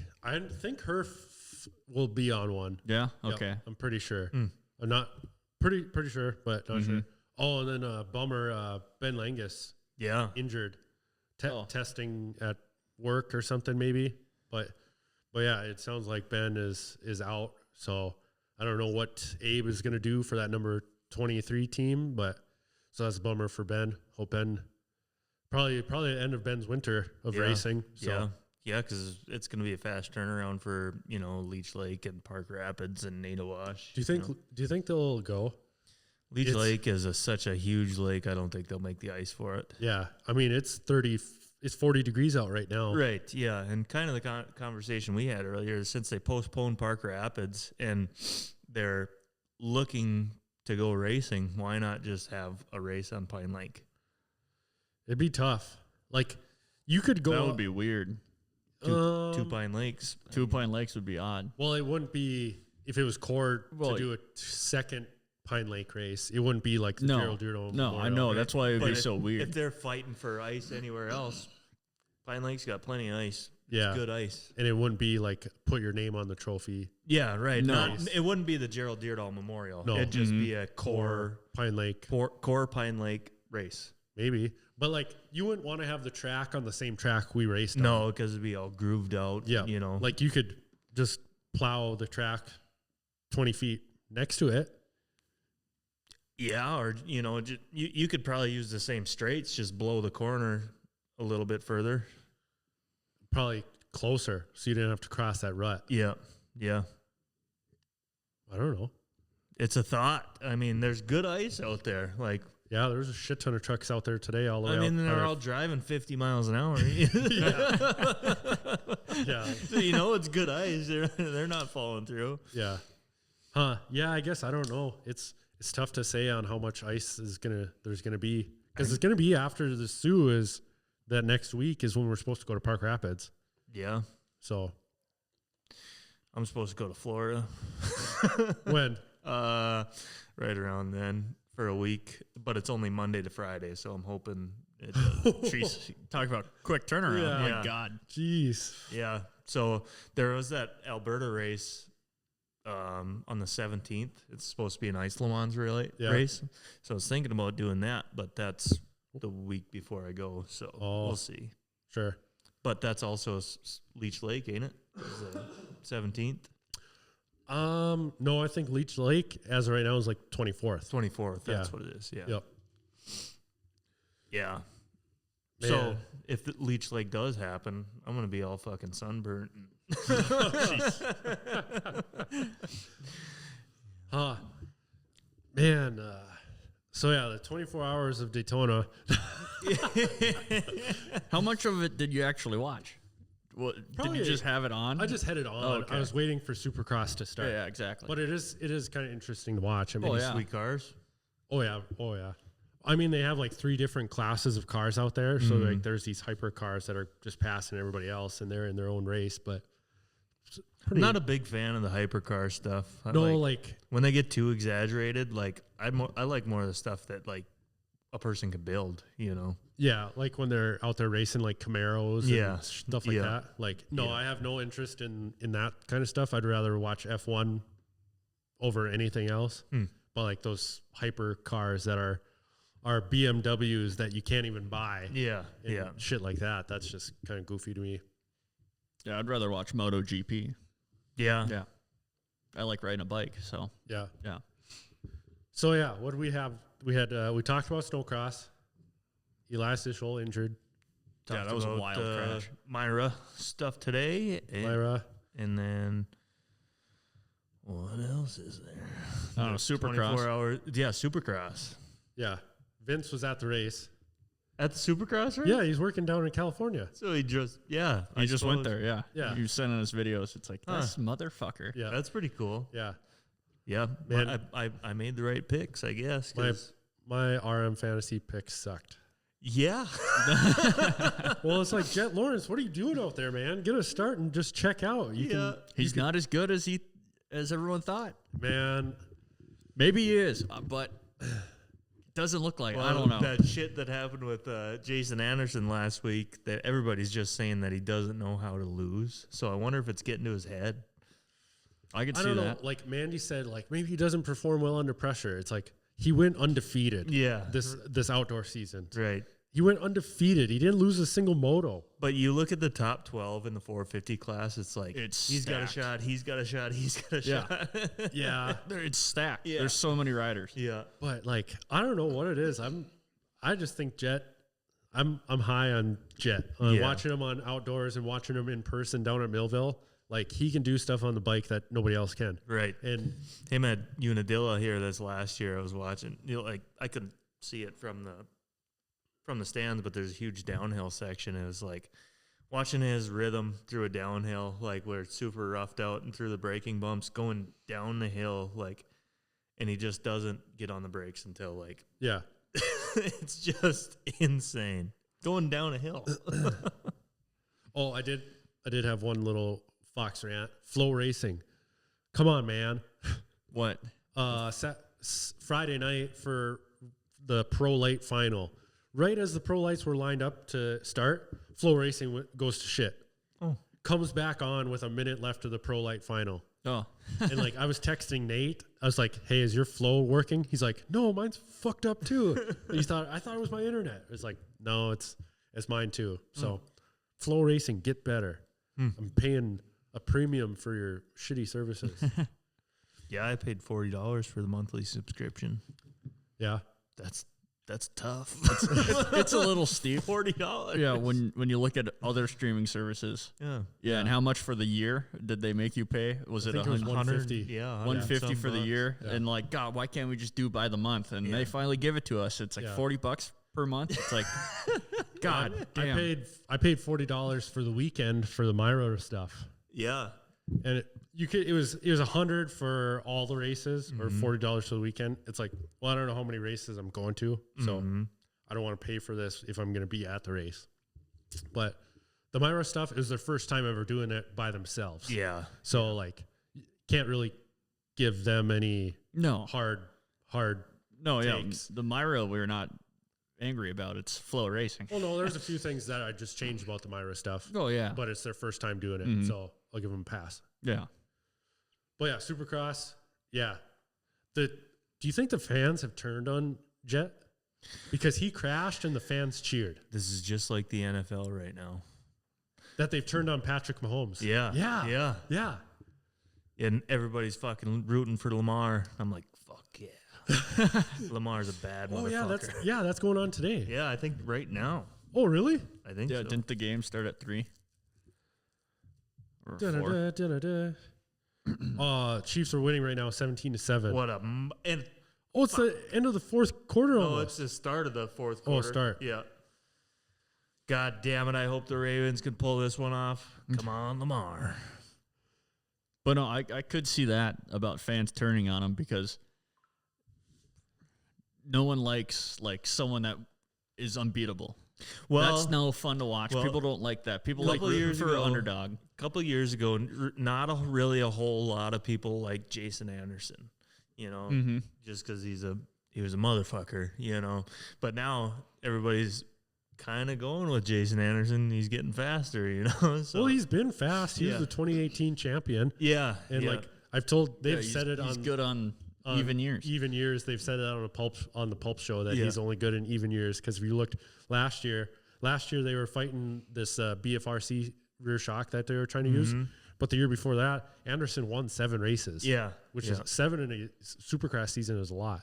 her will be on one. Yeah. Yep, Okay. I'm pretty sure. I'm not pretty sure, but not sure. Oh, and then bummer, Ben Langus. Yeah. Injured, testing at work or something maybe. But yeah, it sounds like Ben is out. So I don't know what Abe is going to do for that number 23 team, but so that's a bummer for Ben. Hope Ben probably the end of Ben's winter of racing. So. Yeah, because it's going to be a fast turnaround for Leech Lake and Park Rapids and Nadawash. Do you think they'll go? Leech Lake is such a huge lake. I don't think they'll make the ice for it. Yeah, I mean it's 40 degrees out right now. Right. Yeah, and kind of the conversation we had earlier, since they postponed Park Rapids and they're looking to go racing, why not just have a race on Pine Lake? It'd be tough. Like you could go. That would be weird. Two Pine Lakes. Two Pine Lakes would be odd. Well, it wouldn't be if it was Cord to do a second Pine Lake race. It wouldn't be like the Gerald Dyrdahl. No, I know. Right? That's why it would be so weird. If they're fighting for ice anywhere else, Pine Lake's got plenty of ice. Yeah. It's good ice. And it wouldn't be like put your name on the trophy. Yeah, right. No. It wouldn't be the Gerald Dyrdahl Memorial. No. It'd just be a core Pine Lake. Core Pine Lake race. Maybe. But like you wouldn't want to have the track on the same track we raced on. No, because it'd be all grooved out. Yeah. Like you could just plow the track 20 feet next to it. Yeah, or you could probably use the same straights, just blow the corner a little bit further. Probably closer, so you didn't have to cross that rut. Yeah. I don't know. It's a thought. I mean, there's good ice out there. Like, yeah, there's a shit ton of trucks out there today. All the way. I mean, they're all driving 50 miles an hour. Yeah. So it's good ice. They're not falling through. Yeah. Huh. Yeah. I guess I don't know. It's tough to say on how much ice there's gonna be, because it's gonna be after the SOO is that next week is when we're supposed to go to Park Rapids. Yeah. So I'm supposed to go to Florida. When? Right around then for a week, but it's only Monday to Friday, so I'm hoping it Talk about quick turnaround. Yeah. Oh my God. Jeez. Yeah. So there was that Alberta race on the 17th. It's supposed to be an Ice Le Mans race. So I was thinking about doing that, but that's the week before I go. So we'll see. Sure. But that's also Leech Lake, ain't it? 17th? No, I think Leech Lake as of right now is like 24th. 24th. That's what it is. Yeah. Yep. Yeah. Man. So if the Leech Lake does happen, I'm going to be all fucking sunburnt. Man. So yeah, the 24 hours of Daytona. How much of it did you actually watch? Did you just have it on? I just had it on. Okay. I was waiting for Supercross to start. Yeah, exactly. But it is kind of interesting to watch. I mean, Sweet cars. Oh yeah. I mean, they have like 3 different classes of cars out there. So like, there's these hyper cars that are just passing everybody else, and they're in their own race. But I'm not a big fan of the hypercar stuff. Like when they get too exaggerated. Like I like more of the stuff that like a person can build. Yeah, like when they're out there racing like Camaros and stuff like Yeah. that. Like, no, I have no interest in that kind of stuff. I'd rather watch F1 over anything else. But like those hyper cars that are BMWs that you can't even buy. Yeah. Shit like that. That's just kind of goofy to me. Yeah, I'd rather watch MotoGP. Yeah. Yeah. I like riding a bike, so. Yeah. Yeah. So yeah, what do we have? We talked about Snowcross. Elias Ischel injured. Yeah, that was a wild crash. Myra stuff today. Myra. And then What else is there? I don't know, Supercross. 24 hours. Yeah, Supercross. Yeah. Vince was at the race. At the Supercross, right? Yeah, he's working down in California. So he just, yeah. He just went there, yeah. Yeah. He was sending us videos. It's like, this motherfucker. Yeah. That's pretty cool. Yeah. Yeah. Man. I made the right picks, I guess. My RM fantasy picks sucked. Yeah. Well, it's like, Jet Lawrence, what are you doing out there, man? Get a start and just check out. He's not as good as everyone thought. Man. Maybe he is, but it doesn't look like. I don't know. That shit that happened with Jason Anderson last week, that everybody's just saying that he doesn't know how to lose. So I wonder if it's getting to his head. I can I see don't know. that. Like Mandy said, like maybe he doesn't perform well under pressure. It's like he went undefeated. Yeah. This outdoor season. Right. He went undefeated. He didn't lose a single moto. But you look at the top 12 in the 450 class, it's like He's got a shot, he's got a shot, he's got a shot. Yeah. It's stacked. Yeah. There's so many riders. Yeah. But like I don't know what it is. I just think Jet. I'm high on Jet. Watching him on outdoors and watching him in person down at Millville. Like he can do stuff on the bike that nobody else can. Right. And him at Unadilla here this last year, I was watching. Like I couldn't see it from the stands, but there's a huge downhill section. It was like watching his rhythm through a downhill, like where it's super roughed out and through the braking bumps, going down the hill, like, and he just doesn't get on the brakes until like, yeah. it's just insane going down a hill. Oh, I did have one little Fox rant. Flow Racing. Come on, man. What? Friday night for the Pro Light final. Right as the Pro Lights were lined up to start, Flow Racing goes to shit. Oh. Comes back on with a minute left of the Pro Light final. Oh. And like I was texting Nate. I was like, "Hey, is your flow working?" He's like, "No, mine's fucked up too." I thought it was my internet. It's like, "No, it's mine too." So, Flow Racing, get better. I'm paying a premium for your shitty services. Yeah, I paid $40 for the monthly subscription. Yeah. That's tough. It's a little steep. $40. Yeah, when you look at other streaming services. Yeah. And how much for the year did they make you pay? Was it think it was 150. Yeah, 150 for the year? Yeah. And like, God, why can't we just do by the month? And they finally give it to us. It's like $40 per month. It's like, God damn. I paid $40 for the weekend for the Myra stuff. Yeah. And it was $100 for all the races or $40 for the weekend. It's like, well, I don't know how many races I'm going to, so I don't want to pay for this if I'm going to be at the race. But the Myra stuff is their first time ever doing it by themselves. Yeah. So like, can't really give them any hard. No, takes. The Myra we're not angry about. It's Flow Racing. Well, no, there's a few things that I just changed about the Myra stuff. Oh yeah, but it's their first time doing it, so I'll give them a pass. Yeah. But yeah, Supercross. Yeah. Do you think the fans have turned on Jet? Because he crashed and the fans cheered. This is just like the NFL right now. That they've turned on Patrick Mahomes. Yeah. Yeah. Yeah. Yeah. And everybody's fucking rooting for Lamar. I'm like, fuck yeah. Lamar's a bad motherfucker. That's going on today. Yeah, I think right now. Oh, really? I think Yeah, so. didn't the game start at 3? Or 4? Chiefs are winning right now, 17-7. What a and Oh, it's the end of the fourth quarter no, almost. it's the start of the fourth quarter. Oh, start. Yeah. God damn it! I hope the Ravens can pull this one off. Come on, Lamar. But no, I could see that about fans turning on him because no one likes like someone that is unbeatable. Well, that's no fun to watch. People don't like that. People like rooting for an underdog. A couple of years ago, not really a whole lot of people like Jason Anderson, you know, just because he was a motherfucker, you know. But now everybody's kind of going with Jason Anderson. He's getting faster, you know. So, well, he's been fast. He was the 2018 champion. Yeah, and like I've told, they've said it he's on good on even years. Even years, they've said it on the Pulp show that he's only good in even years. Because if you looked last year they were fighting this BFRC rear shock that they were trying to use. But the year before that, Anderson won 7 races. Yeah, which is 7 in a Supercross season is a lot.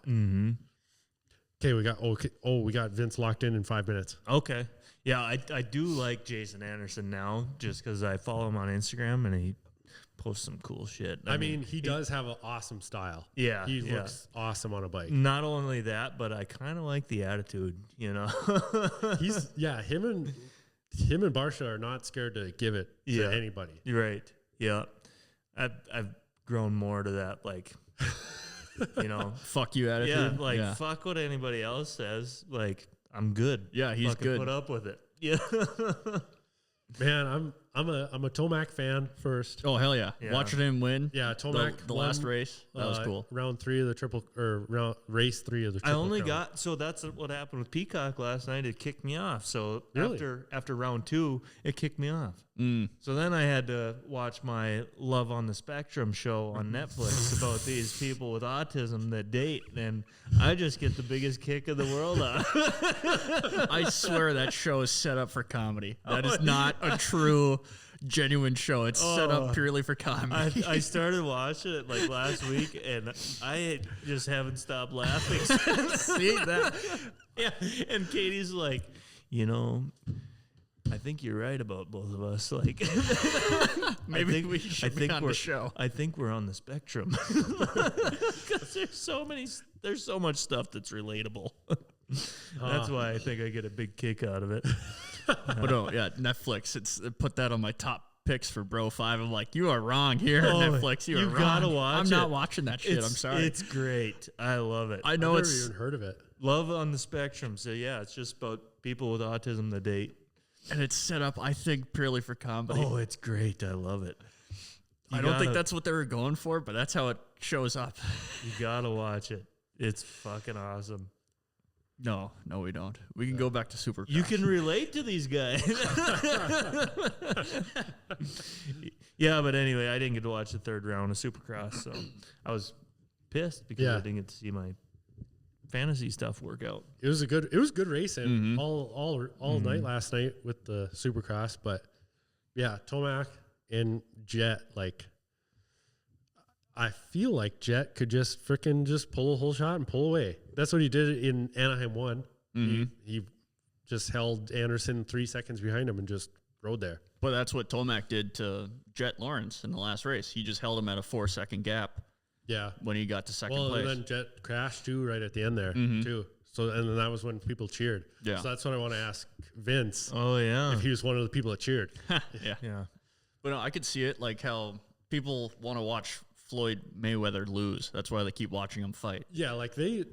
Okay, we got Vince locked in 5 minutes. Okay, yeah, I do like Jason Anderson now just because I follow him on Instagram and post some cool shit. I mean, he does have an awesome style. Yeah, he looks awesome on a bike. Not only that, but I kind of like the attitude. You know, him and Barsha are not scared to give it to anybody. You're right. Yeah, I've grown more to that, like, you know, fuck you attitude. Yeah, like fuck what anybody else says. Like, I'm good. Yeah, he's good. Put up with it. Yeah. Man, I'm a Tomac fan first. Oh hell yeah! Watching him win. Yeah, Tomac the last race, that was cool. Round 3 of the race 3 of the triple. I only crown. so that's what happened with Peacock last night. It kicked me off. So really? after round 2, it kicked me off. So then I had to watch my Love on the Spectrum show on Netflix about these people with autism that date, and I just get the biggest kick in the world out. I swear that show is set up for comedy. That is not a true, genuine show. It's set up purely for comedy. I started watching it like last week, and I just haven't stopped laughing. See that? Yeah, and Katie's like, you know, I think you're right about both of us. Like, maybe we should be on the show. I think we're on the spectrum because there's so much stuff that's relatable. That's why I think I get a big kick out of it. But Netflix. It put that on my top picks for Bro 5. I'm like, you are wrong here, Netflix. You are wrong. Gotta watch I'm it. not watching that shit. I'm sorry. It's great. I love it. I know I've never even heard of it. Love on the Spectrum. So yeah, it's just about people with autism that date. And it's set up, I think, purely for comedy. Oh, it's great. I love it. I don't think that's what they were going for, but that's how it shows up. You gotta watch it. It's fucking awesome. No, we don't. We can go back to Supercross. You can relate to these guys. Yeah, but anyway, I didn't get to watch the third round of Supercross, so I was pissed because I didn't get to see my fantasy stuff work out. It was good racing all night last night with the Supercross, but yeah, Tomac and Jet, like, I feel like Jet could just pull a whole shot and pull away. That's what he did in Anaheim 1. He just held Anderson 3 seconds behind him and just rode there. But that's what Tomac did to Jet Lawrence in the last race. He just held him at a 4-second gap. Yeah, when he got to second place. Well, and then Jet crashed too right at the end there too. So and then that was when people cheered. Yeah. So that's what I want to ask Vince. Oh yeah, if he was one of the people that cheered. Yeah. But no, I could see it like how people want to watch Floyd Mayweather lose. That's why they keep watching him fight. Yeah, like they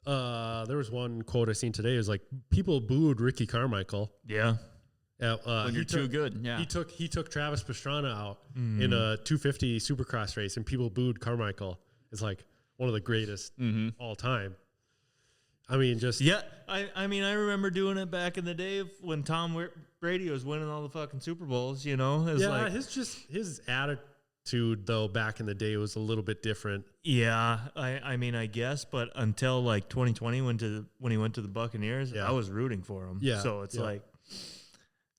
there was one quote I seen today. It was like people booed Ricky Carmichael. Yeah. When you're too good, He took Travis Pastrana out in a 250 Supercross race, and people booed Carmichael. It's like one of the greatest all time. I mean, just I mean, I remember doing it back in the day when Tom Brady was winning all the fucking Super Bowls. You know, his attitude though back in the day was a little bit different. Yeah, I mean, I guess, but until like 2020 when he went to the Buccaneers, I was rooting for him. Yeah, so it's like.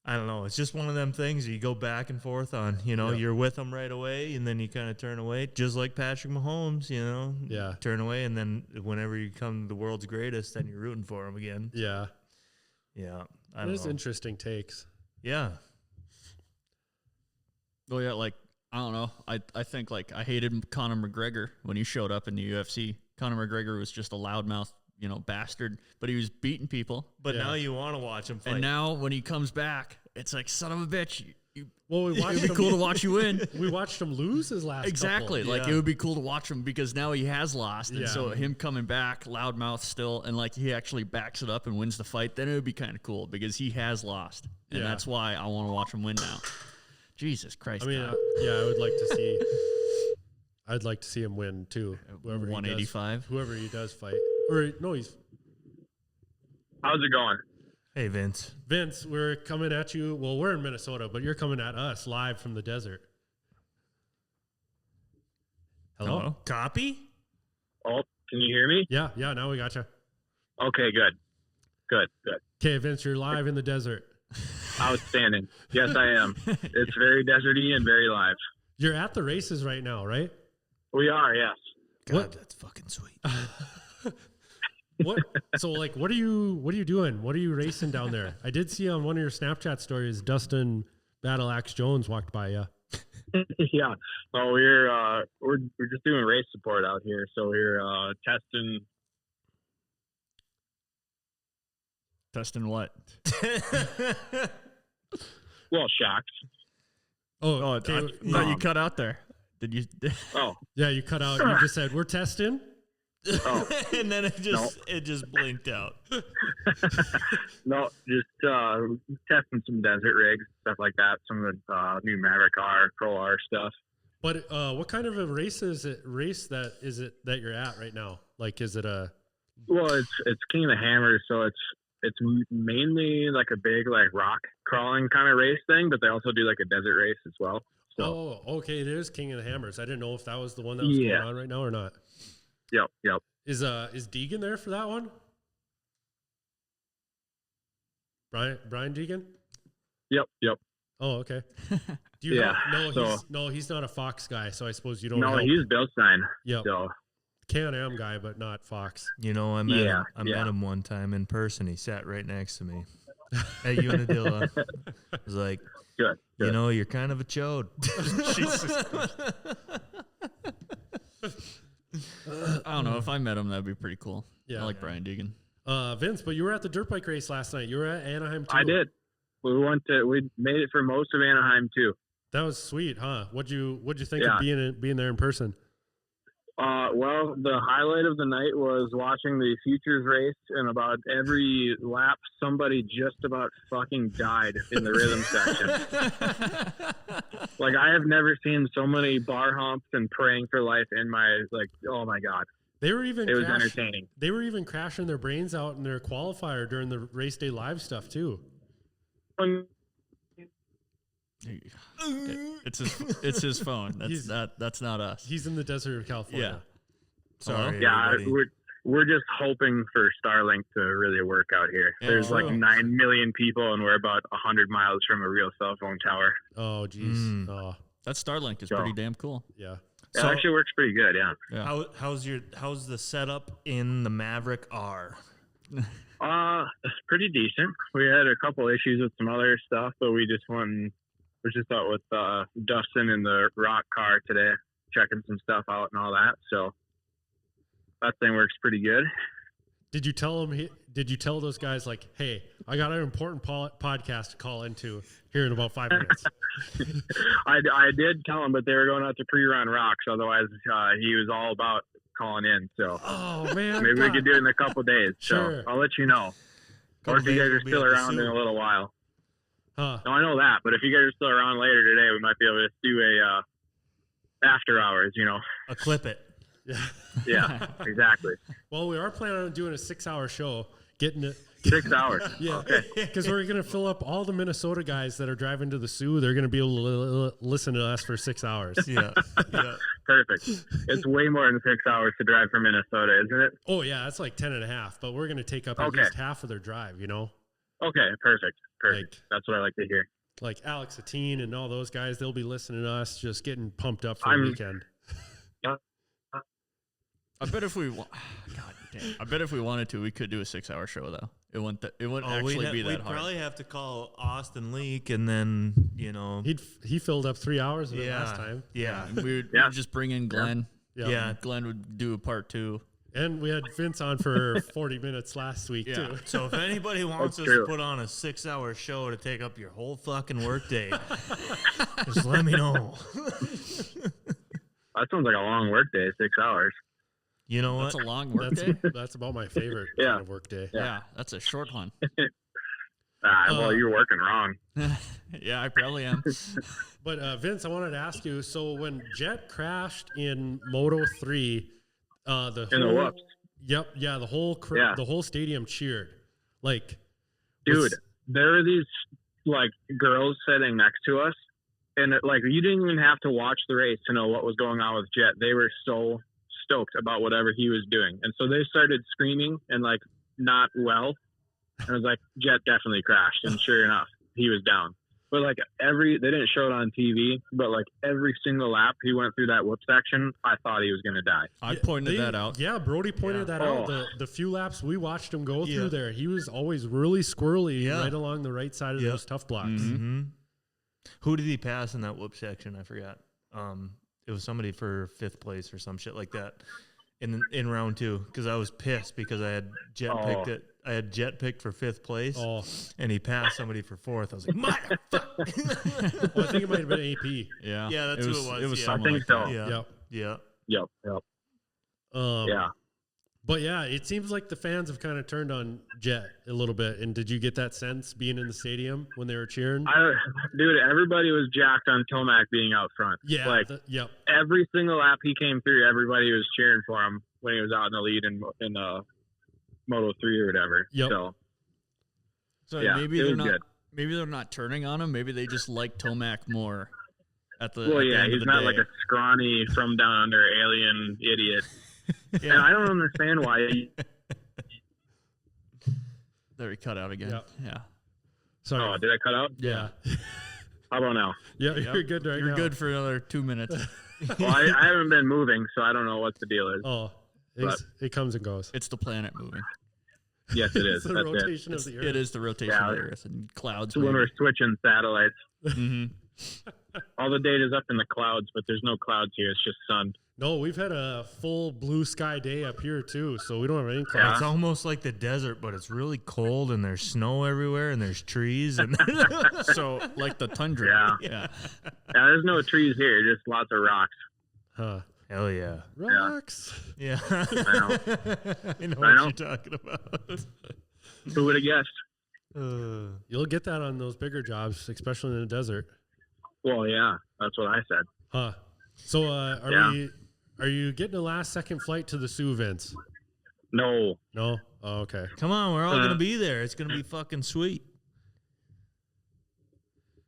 I don't know. It's just one of them things you go back and forth on. You know, you're with them right away, and then you kind of turn away, just like Patrick Mahomes. You know, turn away, and then whenever you become the world's greatest, then you're rooting for him again. Yeah. It is interesting takes. Yeah. Well, yeah, like I don't know. I think like I hated Conor McGregor when he showed up in the UFC. Conor McGregor was just a loudmouth, bastard, but he was beating people. But now you want to watch him fight. And now when he comes back, it's like, son of a bitch. It would be cool to watch you win. We watched him lose his last Exactly. couple. Like, it would be cool to watch him because now he has lost. And so him coming back, loudmouth still, and like he actually backs it up and wins the fight, then it would be kind of cool because he has lost. And that's why I want to watch him win now. Jesus Christ. I mean, I'd like to see him win too. 185. Whoever he does fight. Or no, he's. How's it going? Hey, Vince. Vince, we're coming at you. Well, we're in Minnesota, but you're coming at us live from the desert. Hello? Copy? Oh, can you hear me? Yeah, now we got you. Okay, good. Okay, Vince, you're live in the desert. Outstanding. Yes, I am. It's very deserty and very live. You're at the races right now, right? We are, yes. God, that's fucking sweet. What? So, like, what are you doing? What are you racing down there? I did see on one of your Snapchat stories, Dustin Battle Axe Jones walked by you. Yeah. So we're just doing race support out here. So we're testing. Testing what? Well, shocks. Oh, I okay. thought you cut out there. Did you? Oh, Yeah, you cut out. You just said we're testing. oh. And then it just blinked out. No, just testing some desert rigs, stuff like that. Some of the new Maverick R, Pro R stuff. But what kind of a race is it that you're at right now? Like, is it a? Well, it's King of the Hammers, so it's mainly like a big like rock crawling kind of race thing, but they also do like a desert race as well. So. Oh, okay. It is King of the Hammers. I didn't know if that was the one that was going on right now or not. Yep. Is Deegan there for that one? Brian Deegan? Yep. Oh, okay. Do you know, he's not a Fox guy, so I suppose you don't know. No, he's Bilstein. Yep. So. Can-Am guy, but not Fox. You know, I met him one time in person. He sat right next to me at Unadilla. I was like, Good. You know, you're kind of a chode. Jesus. I don't know. If I met him, that'd be pretty cool. Yeah. I like Brian Deegan. Vince, but you were at the dirt bike race last night. You were at Anaheim too. I did. We made it for most of Anaheim too. That was sweet, huh? What'd you think of being there in person? Well, the highlight of the night was watching the futures race, and about every lap, somebody just about fucking died in the rhythm section. Like, I have never seen so many bar humps and praying for life in my, like, oh my God. It was entertaining. They were even crashing their brains out in their qualifier during the race day live stuff too. It's his phone. That's not us. He's in the desert of California. Yeah. Sorry. Yeah, we're just hoping for Starlink to really work out here. Yeah, There's like 9 million people, and we're about 100 miles from a real cell phone tower. Oh, geez. Oh, that Starlink is pretty damn cool. yeah. It actually works pretty good, Yeah. How's the setup in the Maverick R? It's pretty decent. We had a couple issues with some other stuff, but we just out with Dustin in the rock car today, checking some stuff out and all that. So that thing works pretty good. Did you tell him? Did you tell those guys like, "Hey, I got an important podcast to call into here in about 5 minutes"? I did tell him, but they were going out to pre-run rocks. Otherwise, he was all about calling in. So, oh man, maybe we could do it in a couple days. Sure. So I'll let you know. Or if you guys are still around in a little while. Huh. No, I know that. But if you guys are still around later today, we might be able to do a after hours. A clip it. Yeah, exactly. Well, we are planning on doing a 6-hour show, getting it 6 hours. Yeah, okay. Because we're gonna fill up all the Minnesota guys that are driving to the SOO. They're gonna be able to listen to us for 6 hours. Yeah. Perfect. It's way more than 6 hours to drive from Minnesota, isn't it? Oh yeah, it's like 10 and a half. But we're gonna take up at least half of their drive. Okay, perfect. That's what I like to hear. Like Alex Atine and all those guys, they'll be listening to us, just getting pumped up for the weekend. I bet if we wanted to, we could do a 6-hour show though. It wouldn't actually be that we'd hard. Probably have to call Austin Leak, and then he filled up 3 hours of it last time. Yeah, we'd just bring in Glenn. Yeah. Glenn would do a part 2. And we had Vince on for 40 minutes last week too. So if anybody wants us to put on a 6-hour show to take up your whole fucking workday, just let me know. That sounds like a long workday, 6 hours. You know what? That's a long work day. That's about my favorite kind of work day. Yeah, that's a short one. Well, you're working wrong. Yeah, I probably am. But Vince, I wanted to ask you. So when Jet crashed in Moto 3, the whole stadium cheered. Like, dude, there were these like girls sitting next to us, and you didn't even have to watch the race to know what was going on with Jet. They were so stoked about whatever he was doing, and so they started screaming and not well. And I was like, Jet definitely crashed, and sure enough, he was down. But they didn't show it on TV, but every single lap he went through that whip section, I thought he was going to die. I pointed that out. Yeah, Brody pointed that out. The few laps we watched him go through there, he was always really squirrely right along the right side of those tough blocks. Mm-hmm. Who did he pass in that whoop section? I forgot. It was somebody for 5th place or some shit like that in round 2, because I was pissed because I had picked it. I had Jet picked for 5th place, and he passed somebody for 4th. I was like, motherfucker. Well, I think it might have been AP. Yeah. Yeah, that's who it was. It was I think so. Yeah. Yep. Yeah. But yeah, it seems like the fans have kind of turned on Jet a little bit. And did you get that sense being in the stadium when they were cheering? Dude, everybody was jacked on Tomac being out front. Yeah. Like, every single lap he came through, everybody was cheering for him when he was out in the lead in Moto 3 or whatever. Yep. So yeah, maybe they're not turning on him. Maybe they just like Tomac more at the he's not like a scrawny from down under alien idiot. Yeah. And I don't understand why. There he cut out again. Yep. Yeah. Sorry. Oh, did I cut out? Yeah. How about now? Yeah, you're good right now. You're good for another 2 minutes. Well, I haven't been moving, so I don't know what the deal is. Oh, it comes and goes. It's the planet moving. Yes, it is. It's the rotation of the Earth. It is the rotation of the Earth and clouds. It's when we're switching satellites. Mm-hmm. All the data's up in the clouds, but there's no clouds here. It's just sun. No, we've had a full blue sky day up here too, so we don't have any clouds. It's almost like the desert, but it's really cold and there's snow everywhere and there's trees and so like the tundra. Yeah, there's no trees here, just lots of rocks. Huh. Hell yeah. Rocks. Yeah. I know. I know what you're talking about. Who would have guessed? You'll get that on those bigger jobs, especially in the desert. Well, yeah, that's what I said. Huh. So are you getting a last second flight to the SOO, Vince? No. Oh, okay. Come on, we're all going to be there. It's going to be fucking sweet.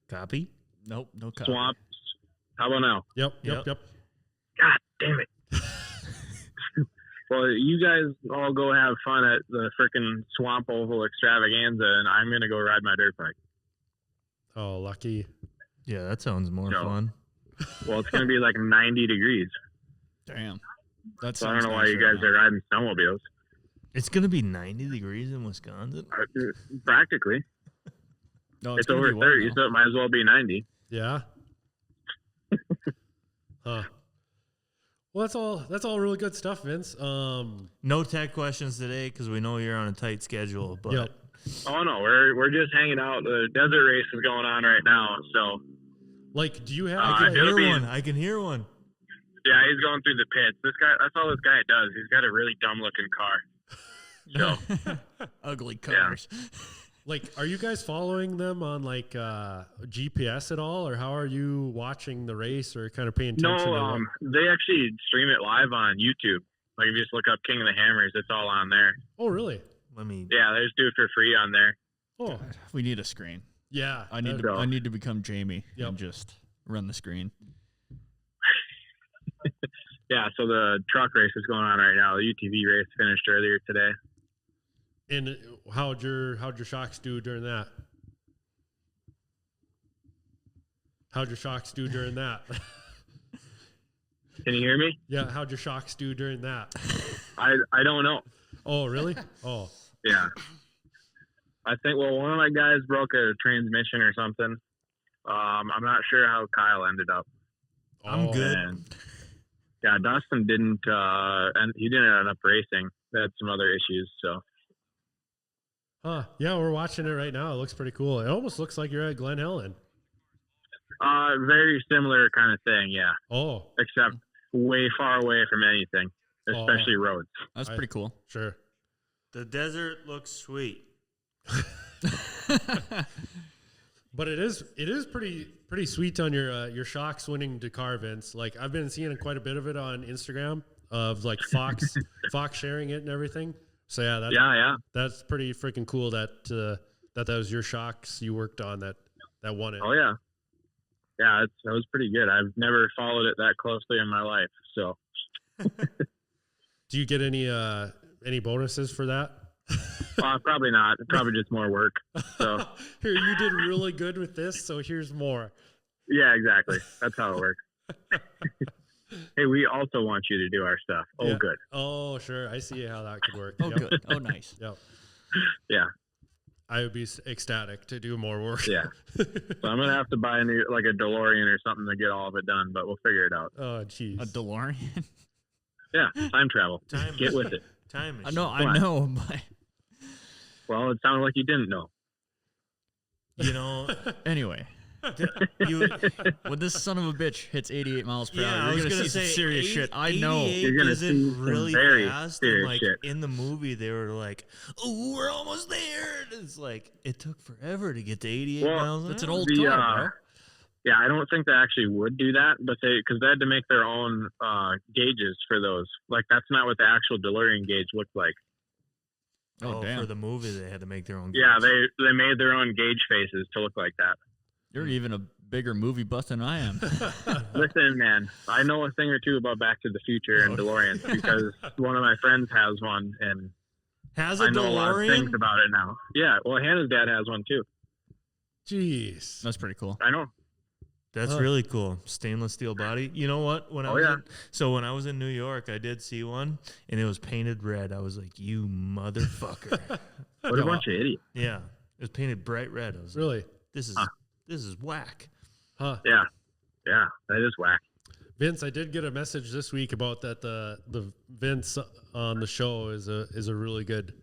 Copy? Nope, no copy. Swamp. How about now? Yep. God damn it. Well, you guys all go have fun at the frickin' Swamp Oval Extravaganza, and I'm going to go ride my dirt bike. Oh, lucky. Yeah, that sounds more fun. Well, it's going to be like 90 degrees. Damn. So I don't know why you guys are riding snowmobiles. It's going to be 90 degrees in Wisconsin? Practically. No, it's over 30, so it might as well be 90. Yeah. Huh. Well, that's all really good stuff, Vince. No tech questions today because we know you're on a tight schedule. But Oh no, we're just hanging out. The desert race is going on right now, so. Like, do you have? I can hear one. Yeah, he's going through the pits. This guy, that's all this guy does. He's got a really dumb looking car. So ugly cars. Yeah. Like, are you guys following them on like GPS at all, or how are you watching the race, or kind of paying attention? No, they actually stream it live on YouTube. Like, if you just look up King of the Hammers, it's all on there. Oh, really? Yeah, they just do it for free on there. Oh, we need a screen. Yeah, I need to become Jamie and just run the screen. Yeah, so the truck race is going on right now. The UTV race finished earlier today. And how'd your shocks do during that? How'd your shocks do during that? Can you hear me? Yeah, how'd your shocks do during that? I don't know. Oh, really? Oh. Yeah. I think, one of my guys broke a transmission or something. I'm not sure how Kyle ended up. I'm good. And, yeah, Dustin didn't, and he didn't end up racing. They had some other issues, so. Huh. Yeah, we're watching it right now. It looks pretty cool. It almost looks like you're at Glen Helen. Very similar kind of thing, yeah. Oh. Except way far away from anything, especially roads. That's pretty cool. Sure. The desert looks sweet. But it is pretty sweet on your shocks winning Dakar, Vince. Like, I've been seeing quite a bit of it on Instagram of like Fox sharing it and everything. So yeah, that's pretty freaking cool that was your shocks you worked on that won it. Oh yeah, that was pretty good. I've never followed it that closely in my life. So, do you get any bonuses for that? Probably not. Probably just more work. So here, you did really good with this, so here's more. Yeah, exactly. That's how it works. Hey, we also want you to do our stuff. Oh, yeah. Good. Oh, sure. I see how that could work. Oh, good. Oh, nice. Yep. Yeah. I would be ecstatic to do more work. Yeah. So I'm gonna have to buy a DeLorean or something to get all of it done, but we'll figure it out. Oh, jeez. A DeLorean? Yeah, time travel. Get with it. Time machine. I know, but well, it sounded like you didn't know. You know. Anyway. When this son of a bitch hits 88 miles per hour, you're going to see some serious shit. I know. You're going to see really very fast. serious and shit. In the movie, they were like, "Oh, we're almost there." It's like it took forever to get to 88 miles an hour. That's an old car, bro. Yeah, I don't think they actually would do that, but because they had to make their own gauges for those. Like that's not what the actual DeLorean gauge looked like. Oh, for the movie, they had to make their own. Yeah, gauge. they made their own gauge faces to look like that. You're even a bigger movie buff than I am. Listen, man, I know a thing or two about Back to the Future and DeLoreans because one of my friends has one, and I know a DeLorean? lot of things about it now. Yeah, well, Hannah's dad has one too. Jeez. That's pretty cool. I know. That's really cool. Stainless steel body. You know what? When I was in New York, I did see one, and it was painted red. I was like, "You motherfucker!" What a bunch of idiots. Yeah, it was painted bright red. I was Really? like, this is whack. Huh. Yeah, that is whack. Vince, I did get a message this week about that the Vince on the show is a really good.